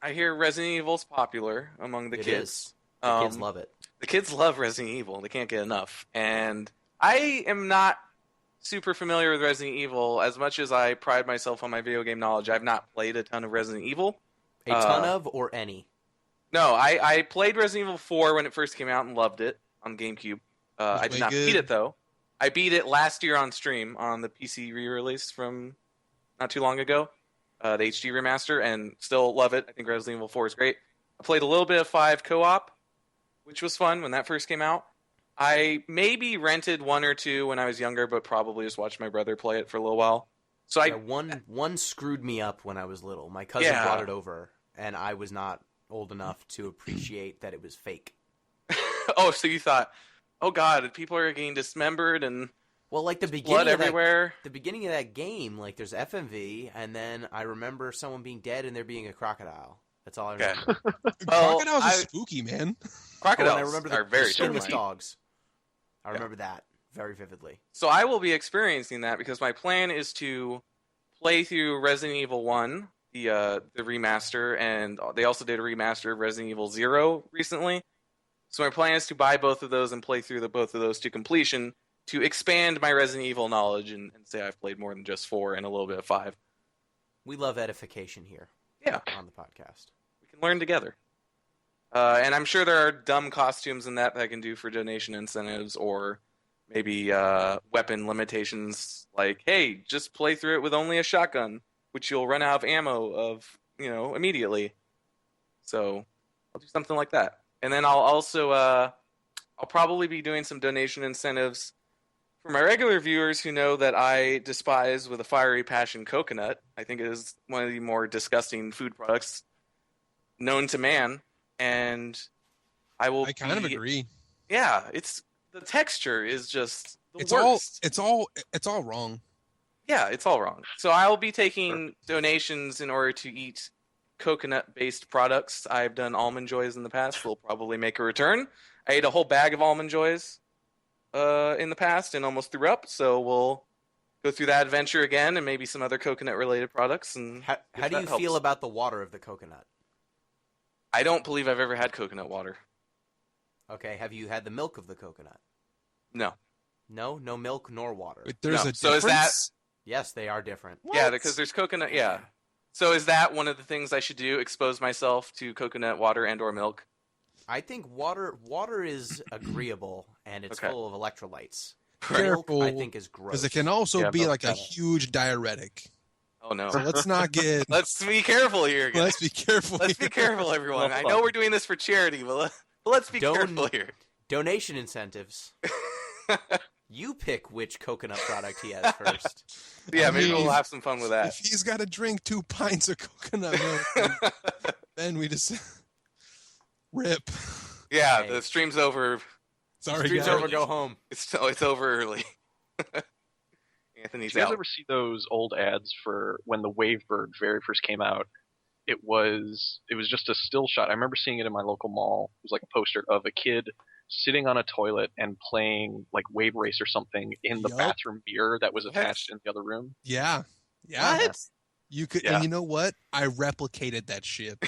hear Resident Evil's popular among the kids. The kids love it. The kids love Resident Evil. They can't get enough. And I am not super familiar with Resident Evil as much as I pride myself on my video game knowledge. I've not played a ton of Resident Evil. A ton of or any? No, I played Resident Evil 4 when it first came out and loved it on GameCube. I did not beat it, though. I beat it last year on stream on the PC re-release from not too long ago, the HD remaster, and still love it. I think Resident Evil 4 is great. I played a little bit of 5 co-op, which was fun when that first came out. I maybe rented 1 or 2 when I was younger, but probably just watched my brother play it for a little while. So one screwed me up when I was little. My cousin brought it over, and I was not old enough to appreciate that it was fake. Oh, so you thought, oh god, people are getting dismembered and like the beginning blood everywhere. The beginning of that game, like there's FMV, and then I remember someone being dead and there being a crocodile. That's all I remember. Crocodiles are spooky, man. Crocodiles I remember are very skinless spooky. dogs. I remember that very vividly. So I will be experiencing that because my plan is to play through Resident Evil 1, the remaster, and they also did a remaster of Resident Evil 0 recently. So my plan is to buy both of those and play through both of those to completion to expand my Resident Evil knowledge and say I've played more than just 4 and a little bit of 5. We love edification here. Yeah. On the podcast. We can learn together. And I'm sure there are dumb costumes in that I can do for donation incentives or maybe weapon limitations like, hey, just play through it with only a shotgun, which you'll run out of ammo of, immediately. So I'll do something like that. And then I'll also I'll probably be doing some donation incentives for my regular viewers who know that I despise with a fiery passion coconut. I think it is one of the more disgusting food products known to man. And I kind of agree. Yeah, the texture is just the worst. It's all wrong. Yeah, it's all wrong. So I'll be taking donations in order to eat coconut-based products. I've done Almond Joys in the past. They'll probably make a return. I ate a whole bag of Almond Joys in the past and almost threw up, so we'll go through that adventure again and maybe some other coconut-related products. And how do you feel about the water of the coconut? I don't believe I've ever had coconut water. Okay, have you had the milk of the coconut? No. No milk nor water. Wait, there's a difference? So is that... Yes, they are different. What? Yeah, because there's coconut, yeah. So is that one of the things I should do, expose myself to coconut water and or milk? I think water is agreeable, and it's full of electrolytes. Milk, careful, I think, is gross. because it can also Yeah, be milk like a kinda. huge diuretic. Oh no. So let's not get. Let's be careful here, guys. Let's be careful. Let's be here. careful, everyone. Well, I know we're doing this for charity, but let's be careful here. Donation incentives. You pick which coconut product he has first. Yeah, I maybe mean, we'll have some fun with that. If he's got to drink 2 pints of coconut milk, then we just rip. Yeah, Hey. the stream's over. Sorry, Stream's guys. over, go home. It's over early. Anthony's Did you guys out. ever see those old ads for when the Wavebird very first came out? It was just a still shot. I remember seeing it in my local mall. It was like a poster of a kid sitting on a toilet and playing like Wave Race or something in the Yup. bathroom mirror that was What? attached in the other room. Yeah. Yeah. What? You could, Yeah. and you know what? I replicated that shit.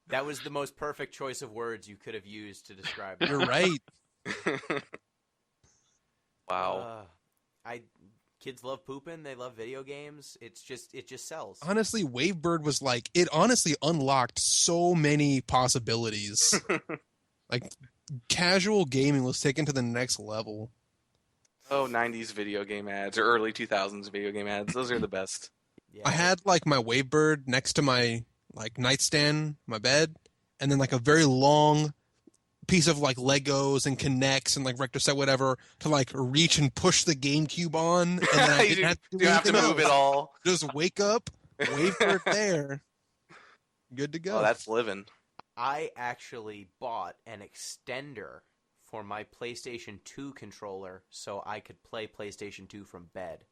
That was the most perfect choice of words you could have used to describe it. You're right. Wow. Kids love pooping. They love video games. It just sells. Honestly, Wavebird was like, it honestly unlocked so many possibilities. Like, casual gaming was taken to the next level. Oh, 90s video game ads or early 2000s video game ads. Those are the best. Yeah. I had like my Wavebird next to my like nightstand, my bed, and then like a very long piece of like Legos and Kinects and like Rector set whatever to like reach and push the GameCube on, and then I You didn't have to do You have to anything move else. it all. Just wake up, Wavebird there, good to go. Oh, that's living. I actually bought an extender for my PlayStation 2 controller so I could play PlayStation 2 from bed.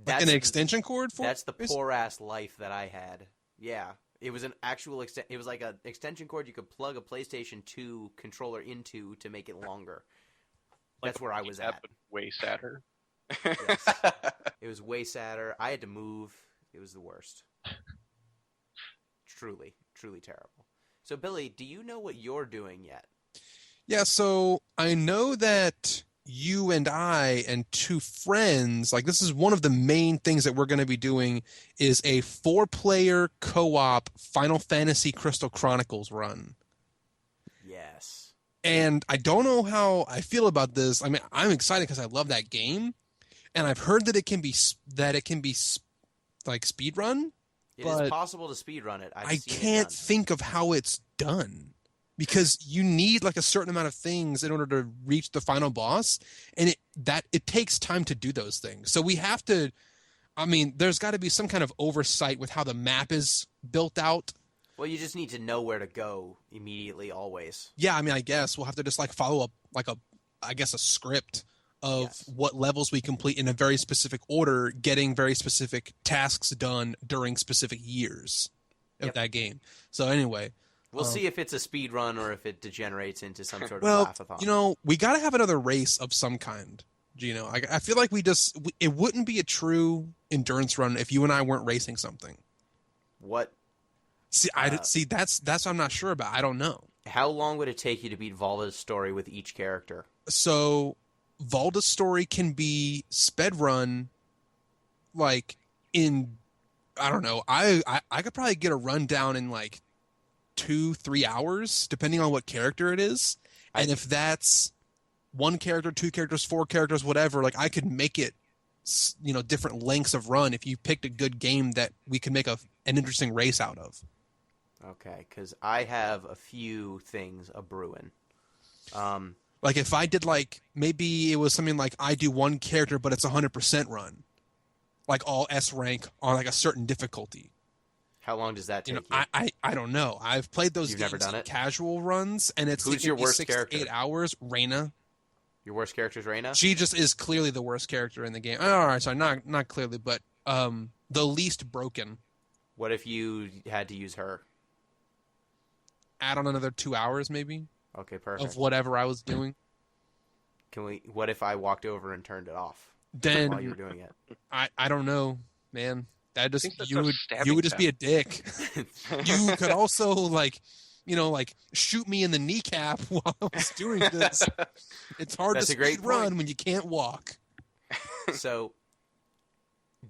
like an extension cord for. That's the poor ass life that I had. Yeah, it was an actual it was like an extension cord you could plug a PlayStation 2 controller into to make it longer. That's where I was at. But way sadder. Yes. It was way sadder. I had to move. It was the worst. Truly, truly terrible. So, Billy, do you know what you're doing yet? Yeah, so I know that you and I and 2 friends, like this is one of the main things that we're going to be doing is a 4-player co-op Final Fantasy Crystal Chronicles run. Yes. And I don't know how I feel about this. I mean, I'm excited because I love that game, and I've heard that it can be like speed run. It But is possible to speedrun it. I can't think of how it's done because you need like a certain amount of things in order to reach the final boss, and it takes time to do those things. So we have to. I mean, there's got to be some kind of oversight with how the map is built out. Well, you just need to know where to go immediately, always. Yeah, I mean, I guess we'll have to just like follow up like a script of Yes. what levels we complete in a very specific order, getting very specific tasks done during specific years of Yep. that game. So anyway, We'll see if it's a speed run or if it degenerates into some sort of well, laugh-a-thon. you know, we got to have another race of some kind. Gino, I feel like it wouldn't be a true endurance run if you and I weren't racing something. What? See, that's what I'm not sure about. I don't know. How long would it take you to beat Volva's story with each character? So Valda's story can be sped run like in I don't know. I could probably get a run down in like 2-3 hours depending on what character it is. And if that's 1 character, 2 characters, 4 characters, whatever, like I could make it different lengths of run if you picked a good game that we could make an interesting race out of. Okay, because I have a few things a-brewing. Like if I did like maybe it was something like I do 1 character but it's 100% run, like all S rank on like a certain difficulty. How long does that take you? I don't know. I've played those You've games never done in it? casual runs, and it's Who's taken your me worst 6 to character? 8 hours. Reyna, Your worst character is Reyna? she just is clearly the worst character in the game. All right, sorry, not clearly, but the least broken. What if you had to use her? Add on another 2 hours maybe Okay, perfect. of whatever I was doing. What if I walked over and turned it off Then while you were doing it? I don't know, man. That just think that's you a would stabbing just be a dick. You could also like shoot me in the kneecap while I was doing this. It's hard That's to a great speed run point. when you can't walk. So,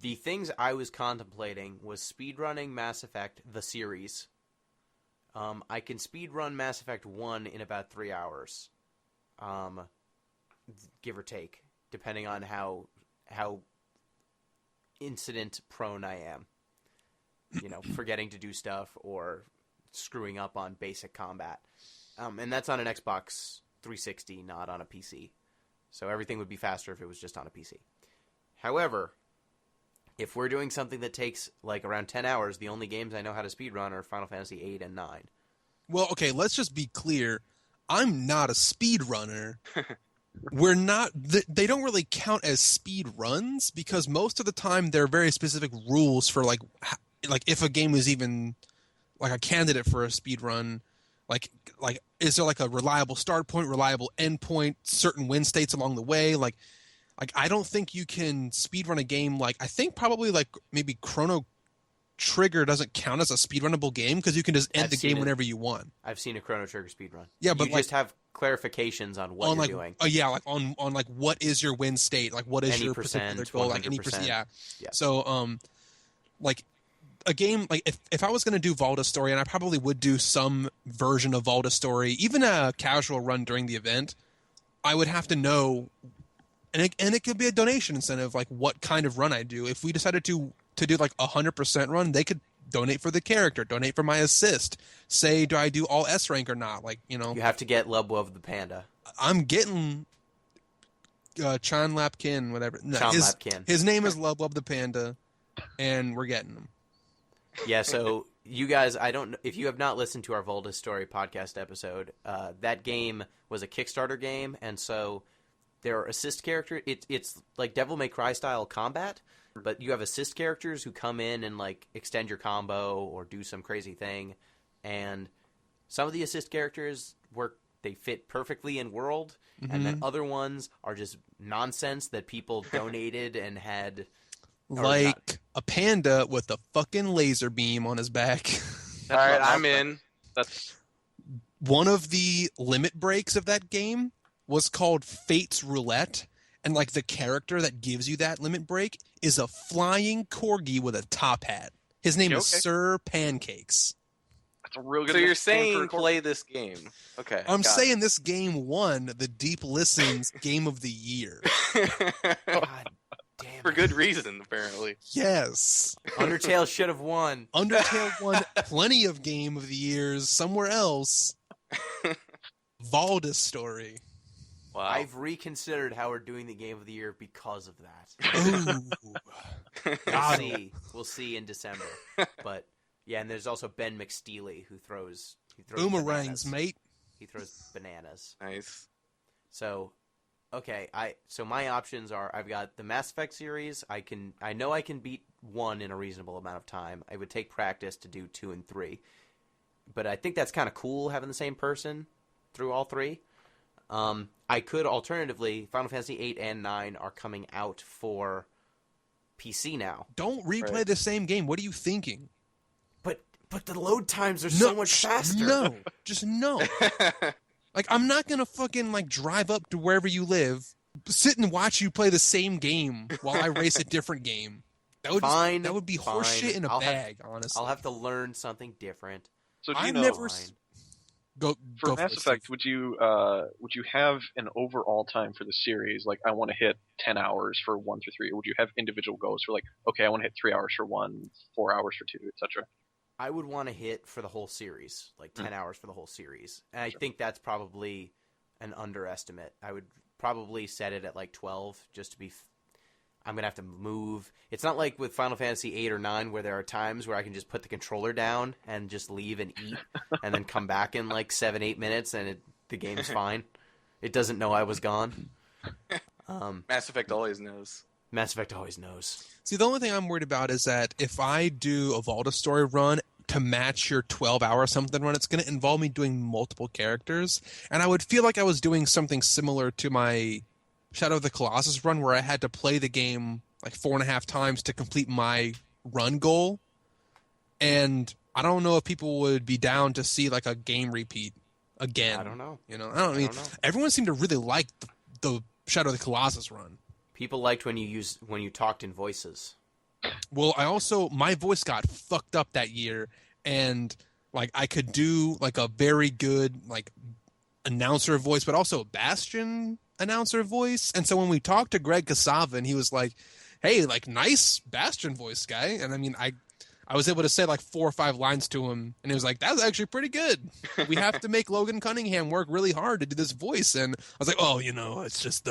the things I was contemplating was speedrunning Mass Effect, the series. I can speedrun Mass Effect 1 in about 3 hours. give or take, depending on how incident prone I am. Forgetting to do stuff or screwing up on basic combat. And that's on an Xbox 360, not on a PC. So everything would be faster if it was just on a PC. However, if we're doing something that takes like around 10 hours, the only games I know how to speedrun are Final Fantasy 8 and 9. Well, okay, let's just be clear. I'm not a speedrunner. We're not. They don't really count as speed runs because most of the time there are very specific rules for like if a game is even like a candidate for a speed run. Like is there like a reliable start point, reliable end point, certain win states along the way? Like I don't think you can speedrun a game. Like I think probably like maybe Chrono Trigger doesn't count as a speedrunnable game because you can just end the game whenever you want. I've seen a Chrono Trigger speedrun. Yeah, but you just have clarifications on what you're doing. Yeah, like on like what is your win state? Like what is any your percent, particular goal? Like any 100%. percent. Yeah. So like a game like if I was going to do Valda Story, and I probably would do some version of Valda Story, even a casual run during the event, I would have to know, and it could be a donation incentive, like what kind of run I do. If we decided to do like 100% run, they could donate for the character, donate for my assist. Say, do I do all S rank or not? Like, you have to get Lubwov the Panda. I'm getting Chan Lapkin, whatever. No, Chan Lapkin. His name is Lubwov the Panda, and we're getting him. Yeah, so you guys, if you have not listened to our Volta Story podcast episode, that game was a Kickstarter game, and so there are assist characters. It's like Devil May Cry style combat, but you have assist characters who come in and like extend your combo or do some crazy thing, and some of the assist characters they fit perfectly in world, and then other ones are just nonsense that people donated and had. Like a panda with a fucking laser beam on his back. All right, I'm in. That's one of the limit breaks of that game was called Fate's Roulette, and like the character that gives you that limit break is a flying corgi with a top hat. His name is Sir Pancakes. That's a real good. So you're saying play this game? Okay. I'm saying this game won the Deep Listens Game of the Year. God. Damn For good reason, apparently. Yes. Undertale should have won. Undertale won plenty of Game of the Years somewhere else. Valda Story. Wow. I've reconsidered how we're doing the Game of the Year because of that. We'll see in December. But yeah, and there's also Ben McSteely who throws boomerangs, bananas. mate. He throws bananas. Nice. So okay, so my options are I've got the Mass Effect series. I know I can beat 1 in a reasonable amount of time. I would take practice to do 2 and 3. But I think that's kind of cool having the same person through all 3. I could alternatively, Final Fantasy 8 and 9 are coming out for PC now. Don't replay the same game. What are you thinking? But the load times are so much faster. No. Just no. Like, I'm not going to fucking, like, drive up to wherever you live, sit and watch you play the same game while I race a different game. That would be horseshit in a bag, honestly. I'll have to learn something different. So For Mass Effect, would you have an overall time for the series? Like, I want to hit 10 hours for 1 through 3. Or would you have individual goals for, like, okay, I want to hit 3 hours for 1, 4 hours for 2, etc.? I would want to hit for the whole series, like 10 hours for the whole series. And I think that's probably an underestimate. I would probably set it at like 12 just to be... I'm going to have to move. It's not like with Final Fantasy 8 or 9 where there are times where I can just put the controller down and just leave and eat and then come back in like 7-8 minutes and the game's fine. It doesn't know I was gone. Mass Effect always knows. Mass Effect always knows. See, the only thing I'm worried about is that if I do a Valda Story run to match your 12-hour something run, it's going to involve me doing multiple characters. And I would feel like I was doing something similar to my Shadow of the Colossus run where I had to play the game like 4.5 times to complete my run goal. And I don't know if people would be down to see like a game repeat again. I don't know. I don't know. Everyone seemed to really like the Shadow of the Colossus run. People liked when you talked in voices. Well, my voice got fucked up that year, and like I could do like a very good like announcer voice, but also a Bastion announcer voice. And so when we talked to Greg Kasavin, he was like, "Hey, like nice Bastion voice guy." And I mean, I was able to say like 4 or 5 lines to him, and he was like, "That's actually pretty good. We have to make Logan Cunningham work really hard to do this voice." And I was like, "Oh, it's just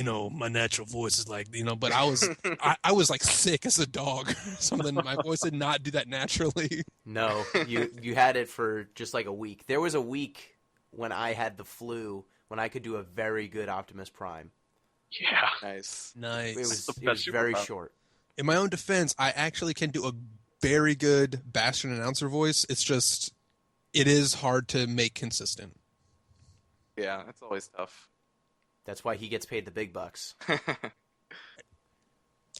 my natural voice is like, but I was like sick as a dog. Something my voice did not do that naturally. No, you had it for just like a week. There was a week when I had the flu when I could do a very good Optimus Prime. Yeah. Nice. It was the best very superpower. short. In my own defense, I actually can do a very good Bastion announcer voice. It's just, it is hard to make consistent. Yeah, that's always tough. That's why he gets paid the big bucks.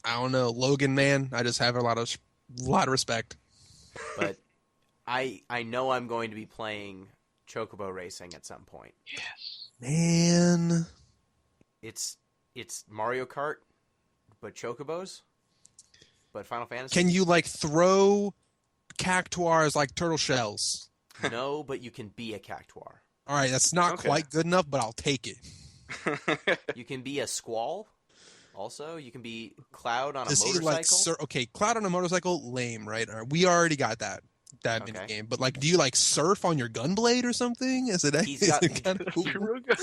I don't know, Logan, man. I just have a lot of respect. But I know I'm going to be playing Chocobo Racing at some point. Yes. Man, It's Mario Kart, but Chocobos, but Final Fantasy. can you like throw cactuars like turtle shells? No, but you can be a Cactuar. All right, that's not Okay. quite good enough, but I'll take it. You can be a Squall. Also, you can be Cloud on a Does he motorcycle. like okay, Cloud on a motorcycle, lame, right? All right, we already got that Okay. mini game. But like, do you like surf on your Gunblade or something? Is it He's got- kind of cool? Real good.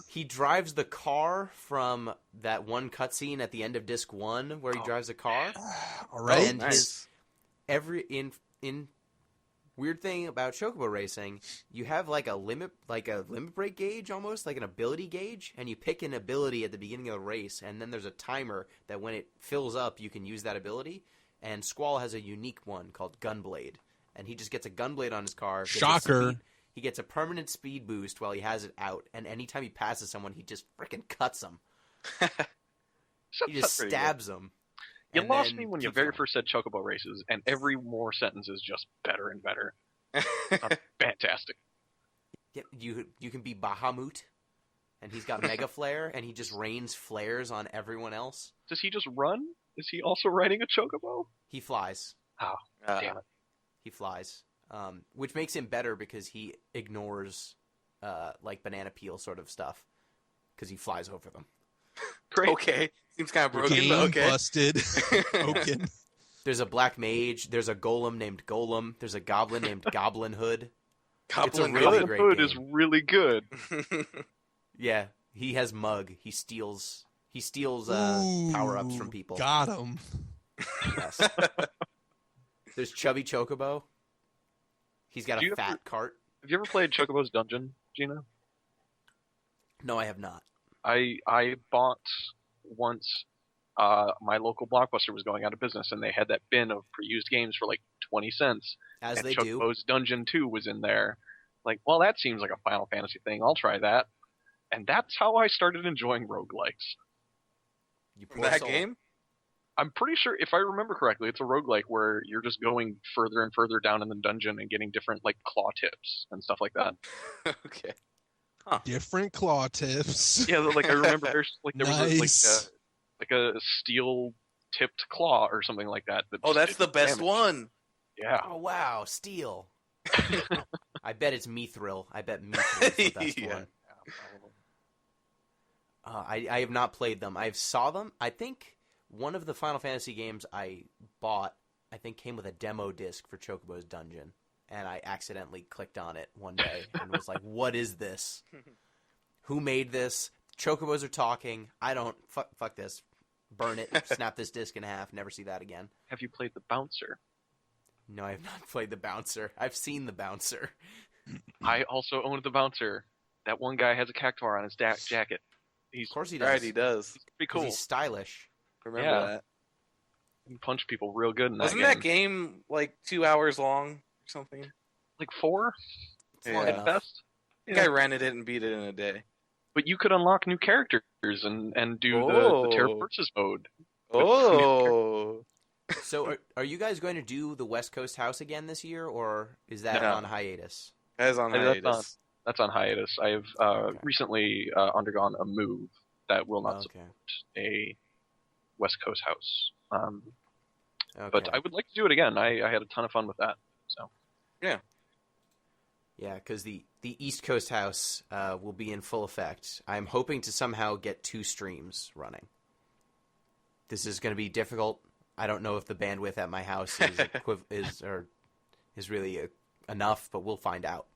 He drives the car from that one cutscene at the end of Disc 1 where he drives a car. All right. And nice. in weird thing about Chocobo Racing, you have like a limit break gauge almost, like an ability gauge, and you pick an ability at the beginning of the race, and then there's a timer that when it fills up, you can use that ability. And Squall has a unique one called Gunblade, and he just gets a Gunblade on his car. gets a Shocker. He gets a permanent speed boost while he has it out, and anytime he passes someone, he just frickin' cuts them. He just Pretty good. stabs them. You and lost then me when you keeps very going. first said Chocobo races, and every more sentence is just better and better. Fantastic. Yeah, you can be Bahamut, and he's got Mega Flare, and he just rains flares on everyone else. Does he just run? Is he also riding a Chocobo? He flies. Damn it. He flies, which makes him better because he ignores like banana peel sort of stuff because he flies over them. Great. Okay. Seems kind of broken, Game but okay. busted. Broken. There's a black mage. There's a golem named Golem. There's a goblin named Goblin Hood. Goblin really Hood. The great food game. is really good. Yeah, he has Mug. He steals Ooh, power ups from people. Got him. Yes. There's Chubby Chocobo. He's got Do a you fat ever- cart. Have you ever played Chocobo's Dungeon, Gina? No, I have not. I bought once. My local Blockbuster was going out of business, and they had that bin of pre-used games for like 20 cents. As and they do. Chocobo's Dungeon 2 was in there. Like, well, that seems like a Final Fantasy thing. I'll try that. And that's how I started enjoying roguelikes. You From poor that soul. game? I'm pretty sure, if I remember correctly, it's a roguelike where you're just going further and further down in the dungeon and getting different like claw tips and stuff like that. Okay. Different claw tips. Yeah, like I remember there was Nice. like a steel tipped claw or something like that. Oh, that's did the best damage. one. Yeah. Oh wow, steel. I bet it's Mithril. I bet Mithril is the best Yeah. one. I have not played them. I saw them. I think one of the Final Fantasy games I bought, I think, came with a demo disc for Chocobo's Dungeon, and I accidentally clicked on it one day and was like, "What is this? Who made this? Chocobos are talking. I don't fuck this. Burn it. Snap this disc in half. Never see that again." Have you played the Bouncer? No, I have not played the Bouncer. I've seen the Bouncer. I also owned the Bouncer. That one guy has a cactuar on his jacket. He's Of course he does. Right, he does. pretty 'Cause cool. He's stylish. Remember Yeah. that. He can punch people real good in that Wasn't game. that game like 2 hours long or something? Like 4 It's long Yeah. at enough. best? I think I rented it and beat it in a day. But you could unlock new characters and do the Oh. Terra Versus mode. Oh. So, are you guys going to do the West Coast House again this year, or is that No. on hiatus? That is on Hey, that's hiatus. That's on hiatus. I've recently undergone a move that will not Okay. support a West Coast house. Okay. But I would like to do it again. I had a ton of fun with that. So Yeah, Yeah, because the East Coast house will be in full effect. I'm hoping to somehow get 2 streams running. This is going to be difficult. I don't know if the bandwidth at my house is really enough, but we'll find out.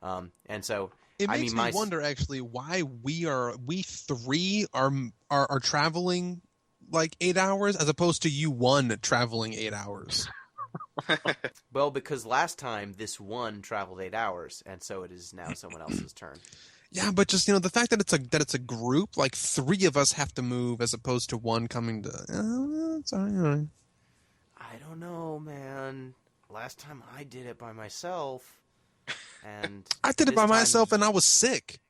And so it makes me wonder actually why we 3 are traveling like 8 hours as opposed to you 1 traveling 8 hours. Well, because last time this 1 traveled 8 hours, and so it is now someone else's turn. Yeah, but just the fact that it's a group, like 3 of us have to move as opposed to 1 coming to. Sorry. I don't know, man. Last time I did it by myself, and I did it by myself, and I was sick.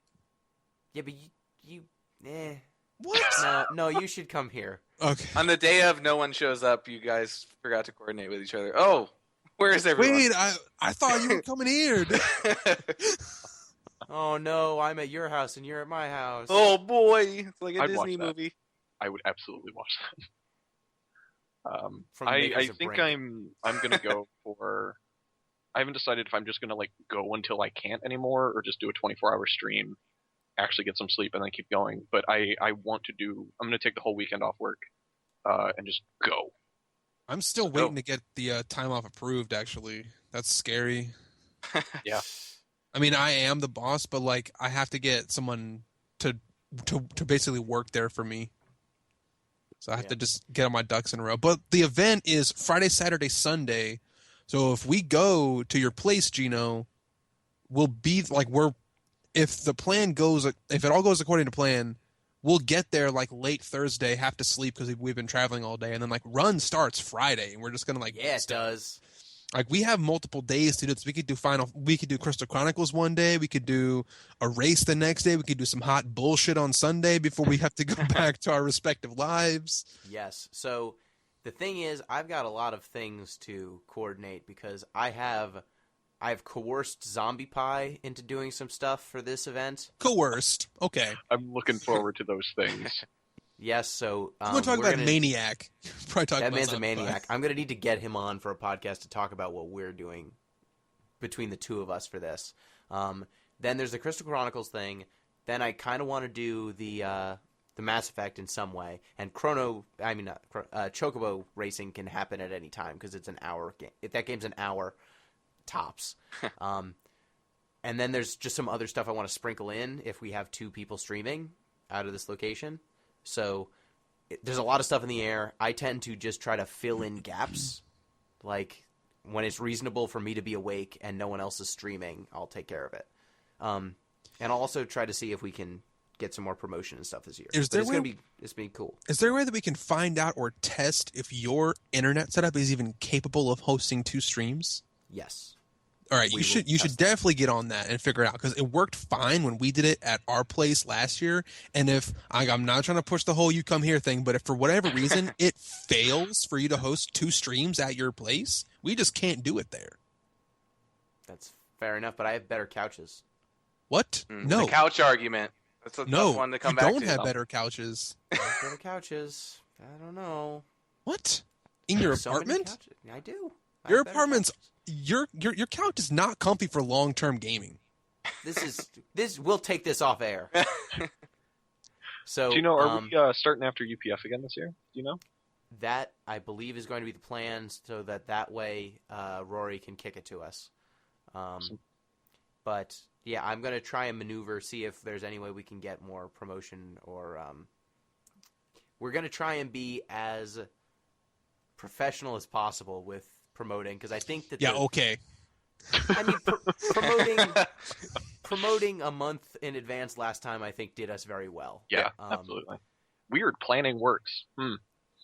Yeah, but you What? No, you should come here. Okay. On the day of no one shows up, you guys forgot to coordinate with each other. Oh, where is everyone? Wait, I thought you were coming here. Oh no, I'm at your house and you're at my house. Oh boy, it's like a I'd Disney watch that. movie. I would absolutely watch that. From the I makers of think Brink. I'm gonna go for. I haven't decided if I'm just gonna like go until I can't anymore, or just do a 24-hour stream, actually get some sleep, and then keep going. But I want to do. I'm gonna take the whole weekend off work, and just go. I'm still waiting to get the time off approved. Actually, that's scary. Yeah. I mean, I am the boss, but like, I have to get someone to basically work there for me. So I have to just get all my ducks in a row. But the event is Friday, Saturday, Sunday. So if we go to your place, Gino, we'll be like if it all goes according to plan, we'll get there like late Thursday, have to sleep because we've been traveling all day, and then like run starts Friday, and we're just gonna like it does. Like we have multiple days to do this. We could do Crystal Chronicles one day. We could do a race the next day. We could do some hot bullshit on Sunday before we have to go back to our respective lives. Yes. So the thing is, I've got a lot of things to coordinate because I've coerced Zombie Pie into doing some stuff for this event. Coerced. Okay. I'm looking forward to those things. Yes, so I'm going to talk about Maniac. Probably talk that about man's a Zombie maniac. Pie. I'm going to need to get him on for a podcast to talk about what we're doing between the 2 of us for this. Then there's the Crystal Chronicles thing. Then I kind of want to do the Mass Effect in some way. And Chocobo racing can happen at any time because it's an hour game. If that game's an hour, tops. And then there's just some other stuff I want to sprinkle in if we have 2 people streaming out of this location. So there's a lot of stuff in the air. I tend to just try to fill in gaps. Like when it's reasonable for me to be awake and no one else is streaming, I'll take care of it. And I'll also try to see if we can get some more promotion and stuff this year. It's going to be cool. Is there a way that we can find out or test if your internet setup is even capable of hosting 2 streams? Yes. All right, you should definitely get on that and figure it out because it worked fine when we did it at our place last year. And if I'm not trying to push the whole "you come here" thing, but if for whatever reason it fails for you to host 2 streams at your place, we just can't do it there. That's fair enough, but I have better couches. What? No, The couch argument. That's a tough one to come back to. You don't have better couches. Better couches. I don't know. What? In your So many apartment? couches. I do. I Your have better apartment's couches. your couch is not comfy for long-term gaming. We'll take this off air. So, Do you know? Are we starting after UPF again this year? Do you know? that I believe is going to be the plan, so that way Rory can kick it to us. But yeah, I'm going to try and maneuver, see if there's any way we can get more promotion, or we're going to try and be as professional as possible with promoting, because I think that okay. I mean, promoting a month in advance last time, I think, did us very well. Yeah, absolutely. Weird. Planning works.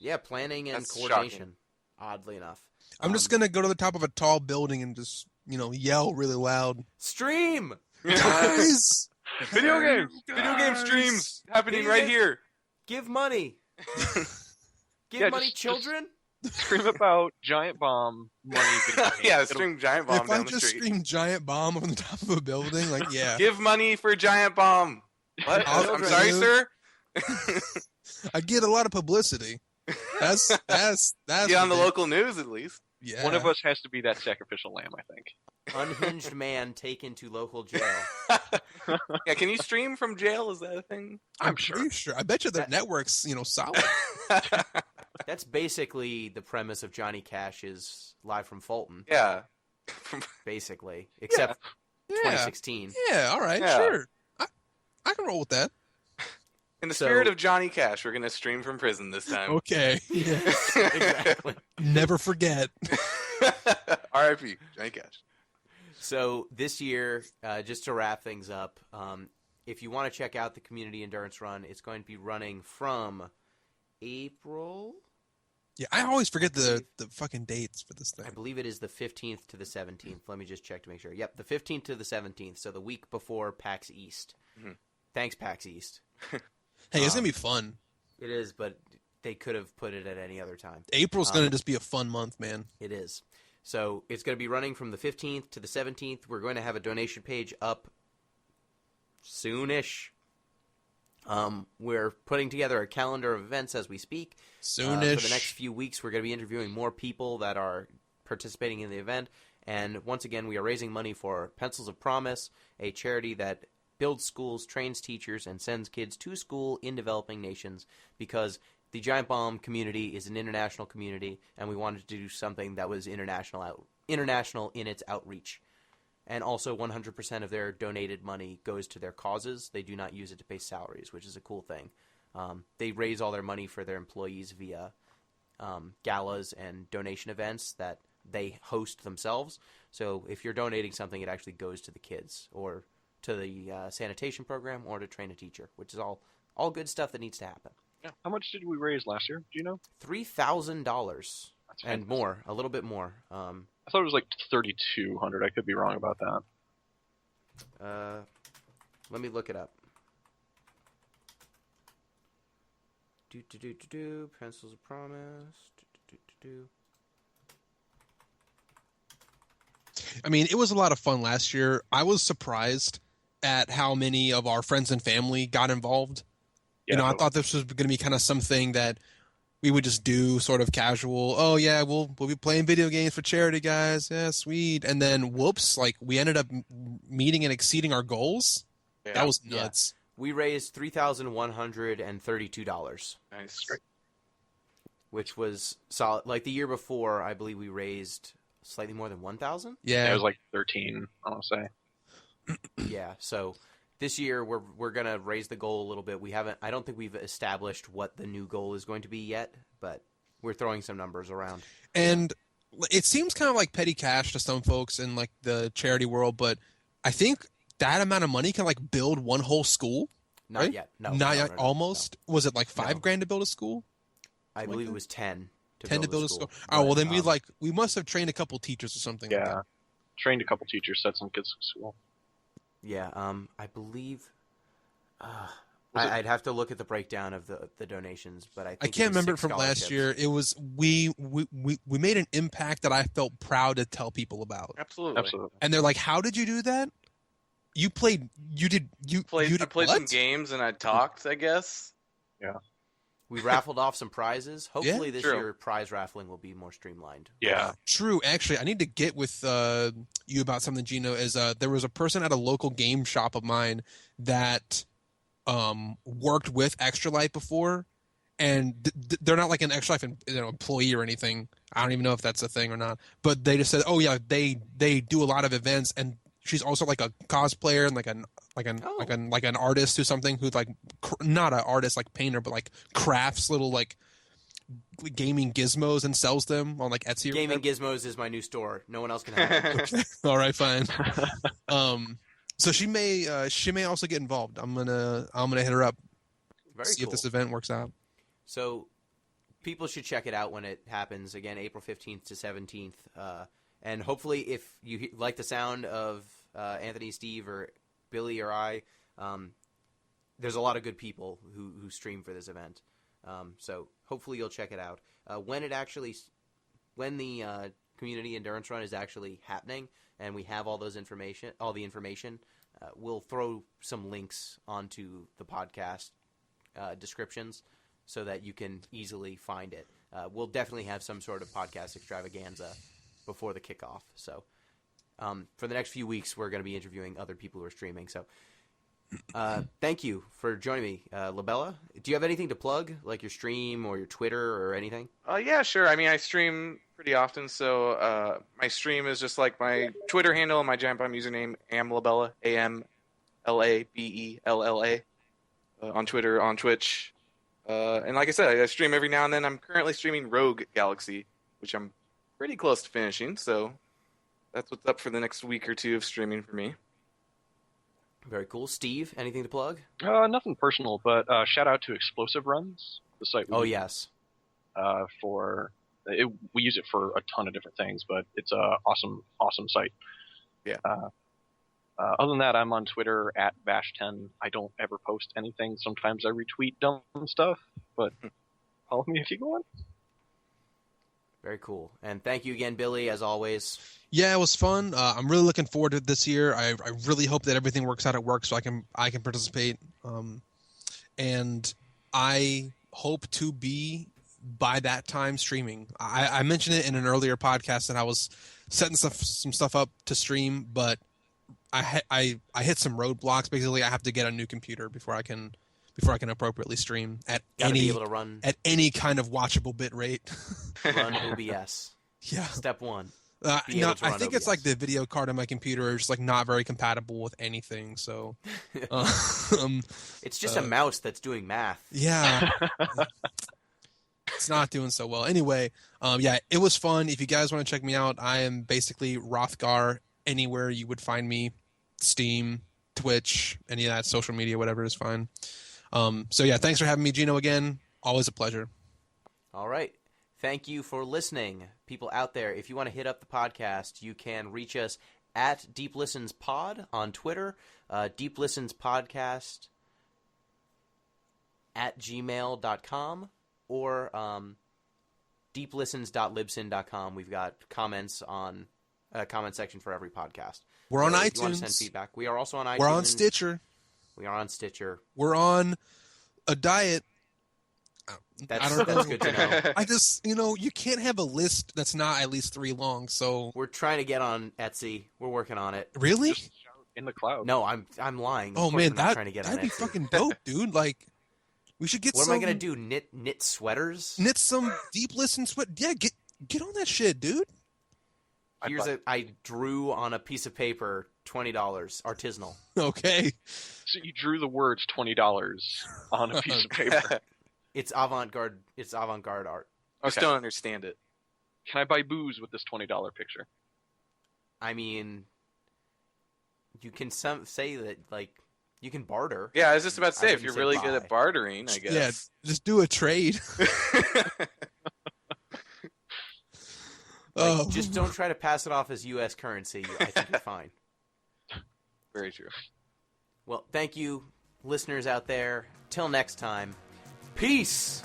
Yeah, planning and That's coordination, shocking. oddly enough. I'm just going to go to the top of a tall building and just, yell really loud. Stream! Guys! Video games! Video game streams happening right here. Give money! Give Yeah, money, just- children! Scream about Giant Bomb money. Video game. Yeah, It'll- stream Giant Bomb If I down the just street. scream Giant Bomb on the top of a building, yeah. Give money for Giant Bomb. What? I'll I'm sorry, do. sir. I get a lot of publicity. That's Get on the local news at least. Yeah. One of us has to be that sacrificial lamb, I think. Unhinged man taken to local jail. Yeah, can you stream from jail? Is that a thing? I'm pretty sure. I bet you the network's, solid. That's basically the premise of Johnny Cash's Live from Fulton. Yeah. Basically. Except 2016. Yeah, all right, Yeah. sure. I can roll with that. In the spirit of Johnny Cash, we're going to stream from prison this time. Okay. Yes, exactly. Never forget. R.I.P. Johnny Cash. So this year, just to wrap things up, if you want to check out the Community Endurance Run, it's going to be running from April. Yeah, I always forget the fucking dates for this thing. I believe it is the 15th to the 17th. Let me just check to make sure. Yep, the 15th to the 17th, so the week before PAX East. Mm-hmm. Thanks, PAX East. Hey, it's going to be fun. It is, but they could have put it at any other time. April's going to just be a fun month, man. It is. So it's going to be running from the 15th to the 17th. We're going to have a donation page up soonish. We're putting together a calendar of events as we speak. Soonish. For the next few weeks, we're going to be interviewing more people that are participating in the event. And once again, we are raising money for Pencils of Promise, a charity that builds schools, trains teachers, and sends kids to school in developing nations, because the Giant Bomb community is an international community, and we wanted to do something that was international in its outreach. And also 100% of their donated money goes to their causes. They do not use it to pay salaries, which is a cool thing. They raise all their money for their employees via galas and donation events that they host themselves. So if you're donating something, it actually goes to the kids, or to the sanitation program, or to train a teacher, which is all good stuff that needs to happen. Yeah. How much did we raise last year? Do you know? $3,000 and more, a little bit more. I thought it was like 3,200. I could be wrong about that. Let me look it up. Pencils of Promise. I mean, it was a lot of fun last year. I was surprised at how many of our friends and family got involved. Yeah, I thought this was going to be kind of something that we would just do sort of casual. Oh, yeah, we'll be playing video games for charity, guys. Yeah, sweet. And then, whoops, we ended up meeting and exceeding our goals. Yeah. That was nuts. Yeah. We raised $3,132. Nice. Great. Which was solid. Like the year before, I believe we raised slightly more than 1,000. Yeah. It was like 13, I want to say. Yeah, so this year we're gonna raise the goal a little bit. I don't think we've established what the new goal is going to be yet, but we're throwing some numbers around. And it seems kind of like petty cash to some folks in the charity world, but I think that amount of money can build one whole school. Not right? yet. No. Not yet. No. Almost. No. Was it $5,000 to build a school? I believe it was 10 to 10 build to build a a school. school. Oh, well, then we must have trained a couple teachers or something. Yeah. Like that. Trained a couple teachers, set some kids to school. Yeah, I believe. I'd have to look at the breakdown of the donations, but I can't remember it from last year. It was we made an impact that I felt proud to tell people about. Absolutely. And they're like, "How did you do that? You played I played some games and I talked, I guess. Yeah. We raffled off some prizes. Hopefully this true. year prize raffling will be more streamlined. Yeah. True. Actually, I need to get with you about something, Gino. There was a person at a local game shop of mine that worked with Extra Life before, and they're not like an Extra Life employee or anything. I don't even know if that's a thing or not. But they just said, "Oh yeah, they do a lot of events," and she's also like a cosplayer and like an artist or something who's not an artist like painter, but crafts little gaming gizmos and sells them on Etsy. Gaming Gizmos is my new store. No one else can have it. All right, fine. So she may also get involved. I'm gonna hit her up. See if this event works out. So people should check it out when it happens. Again, April 15th to 17th. And hopefully if you like the sound of Anthony, Steve, or Billy, or I, there's a lot of good people who stream for this event. So hopefully you'll check it out. When the community endurance run is actually happening and we have all the information, we'll throw some links onto the podcast descriptions so that you can easily find it. We'll definitely have some sort of podcast extravaganza before the kickoff. So For the next few weeks, we're going to be interviewing other people who are streaming. So thank you for joining me. LaBella, do you have anything to plug, like your stream or your Twitter or anything? Yeah, sure. I mean, I stream pretty often, so my stream is just like my Twitter handle and my Giant Bomb username, AmLabella, AmLabella, on Twitter, on Twitch. And like I said, I stream every now and then. I'm currently streaming Rogue Galaxy, which I'm pretty close to finishing, so that's what's up for the next week or two of streaming for me. Very cool. Steve, anything to plug? Nothing personal, but shout out to Explosive Runs, the site. Yes. We use it for a ton of different things, but it's a awesome site. Yeah. Other than that, I'm on Twitter at Vash10. I don't ever post anything. Sometimes I retweet dumb stuff, but follow me if you go on. Very cool. And thank you again, Billy, as always. Yeah, it was fun. I'm really looking forward to it this year. I really hope that everything works out at work so I can participate. And I hope to be by that time streaming. I mentioned it in an earlier podcast that I was setting some stuff up to stream, but I hit some roadblocks. Basically, I have to get a new computer before I can appropriately stream at any kind of watchable bit rate. Run OBS. Yeah. Step one. I think it's like the video card on my computer is just like not very compatible with anything. So it's just a mouse that's doing math. Yeah. It's not doing so well. Anyway, it was fun. If you guys want to check me out, I am basically Rothgar anywhere you would find me. Steam, Twitch, any of that social media, whatever is fine. Thanks for having me, Gino, again. Always a pleasure. All right. Thank you for listening. People out there, if you want to hit up the podcast, you can reach us at Deep Listens Pod on Twitter, Deep Listens Podcast at gmail.com, or deeplistens.libsyn.com. We've got comments on comment section for every podcast. We're on iTunes. If you want to send feedback. We are also on iTunes. We're on Stitcher. We are on Stitcher. We're on a diet. That's good to know. I just, you can't have a list that's not at least 3 long. So we're trying to get on Etsy. We're working on it. Really? Just shout in the cloud. No, I'm lying. Oh man, that'd be fucking dope, dude. Like, we should get. What am I gonna do? Knit sweaters? Knit some Deep Listen sweat. Yeah, get on that shit, dude. I drew on a piece of paper $20 artisanal. Okay. So you drew the words $20 on a piece of paper. It's avant-garde art. I just don't understand it. Can I buy booze with this $20 picture? I mean, you can say that, like, you can barter. Yeah, I was just about to say, if you're really good at bartering, I guess. Yeah, just do a trade. Just don't try to pass it off as U.S. currency. I think you're fine. Very true. Well, thank you, listeners out there. Till next time, peace!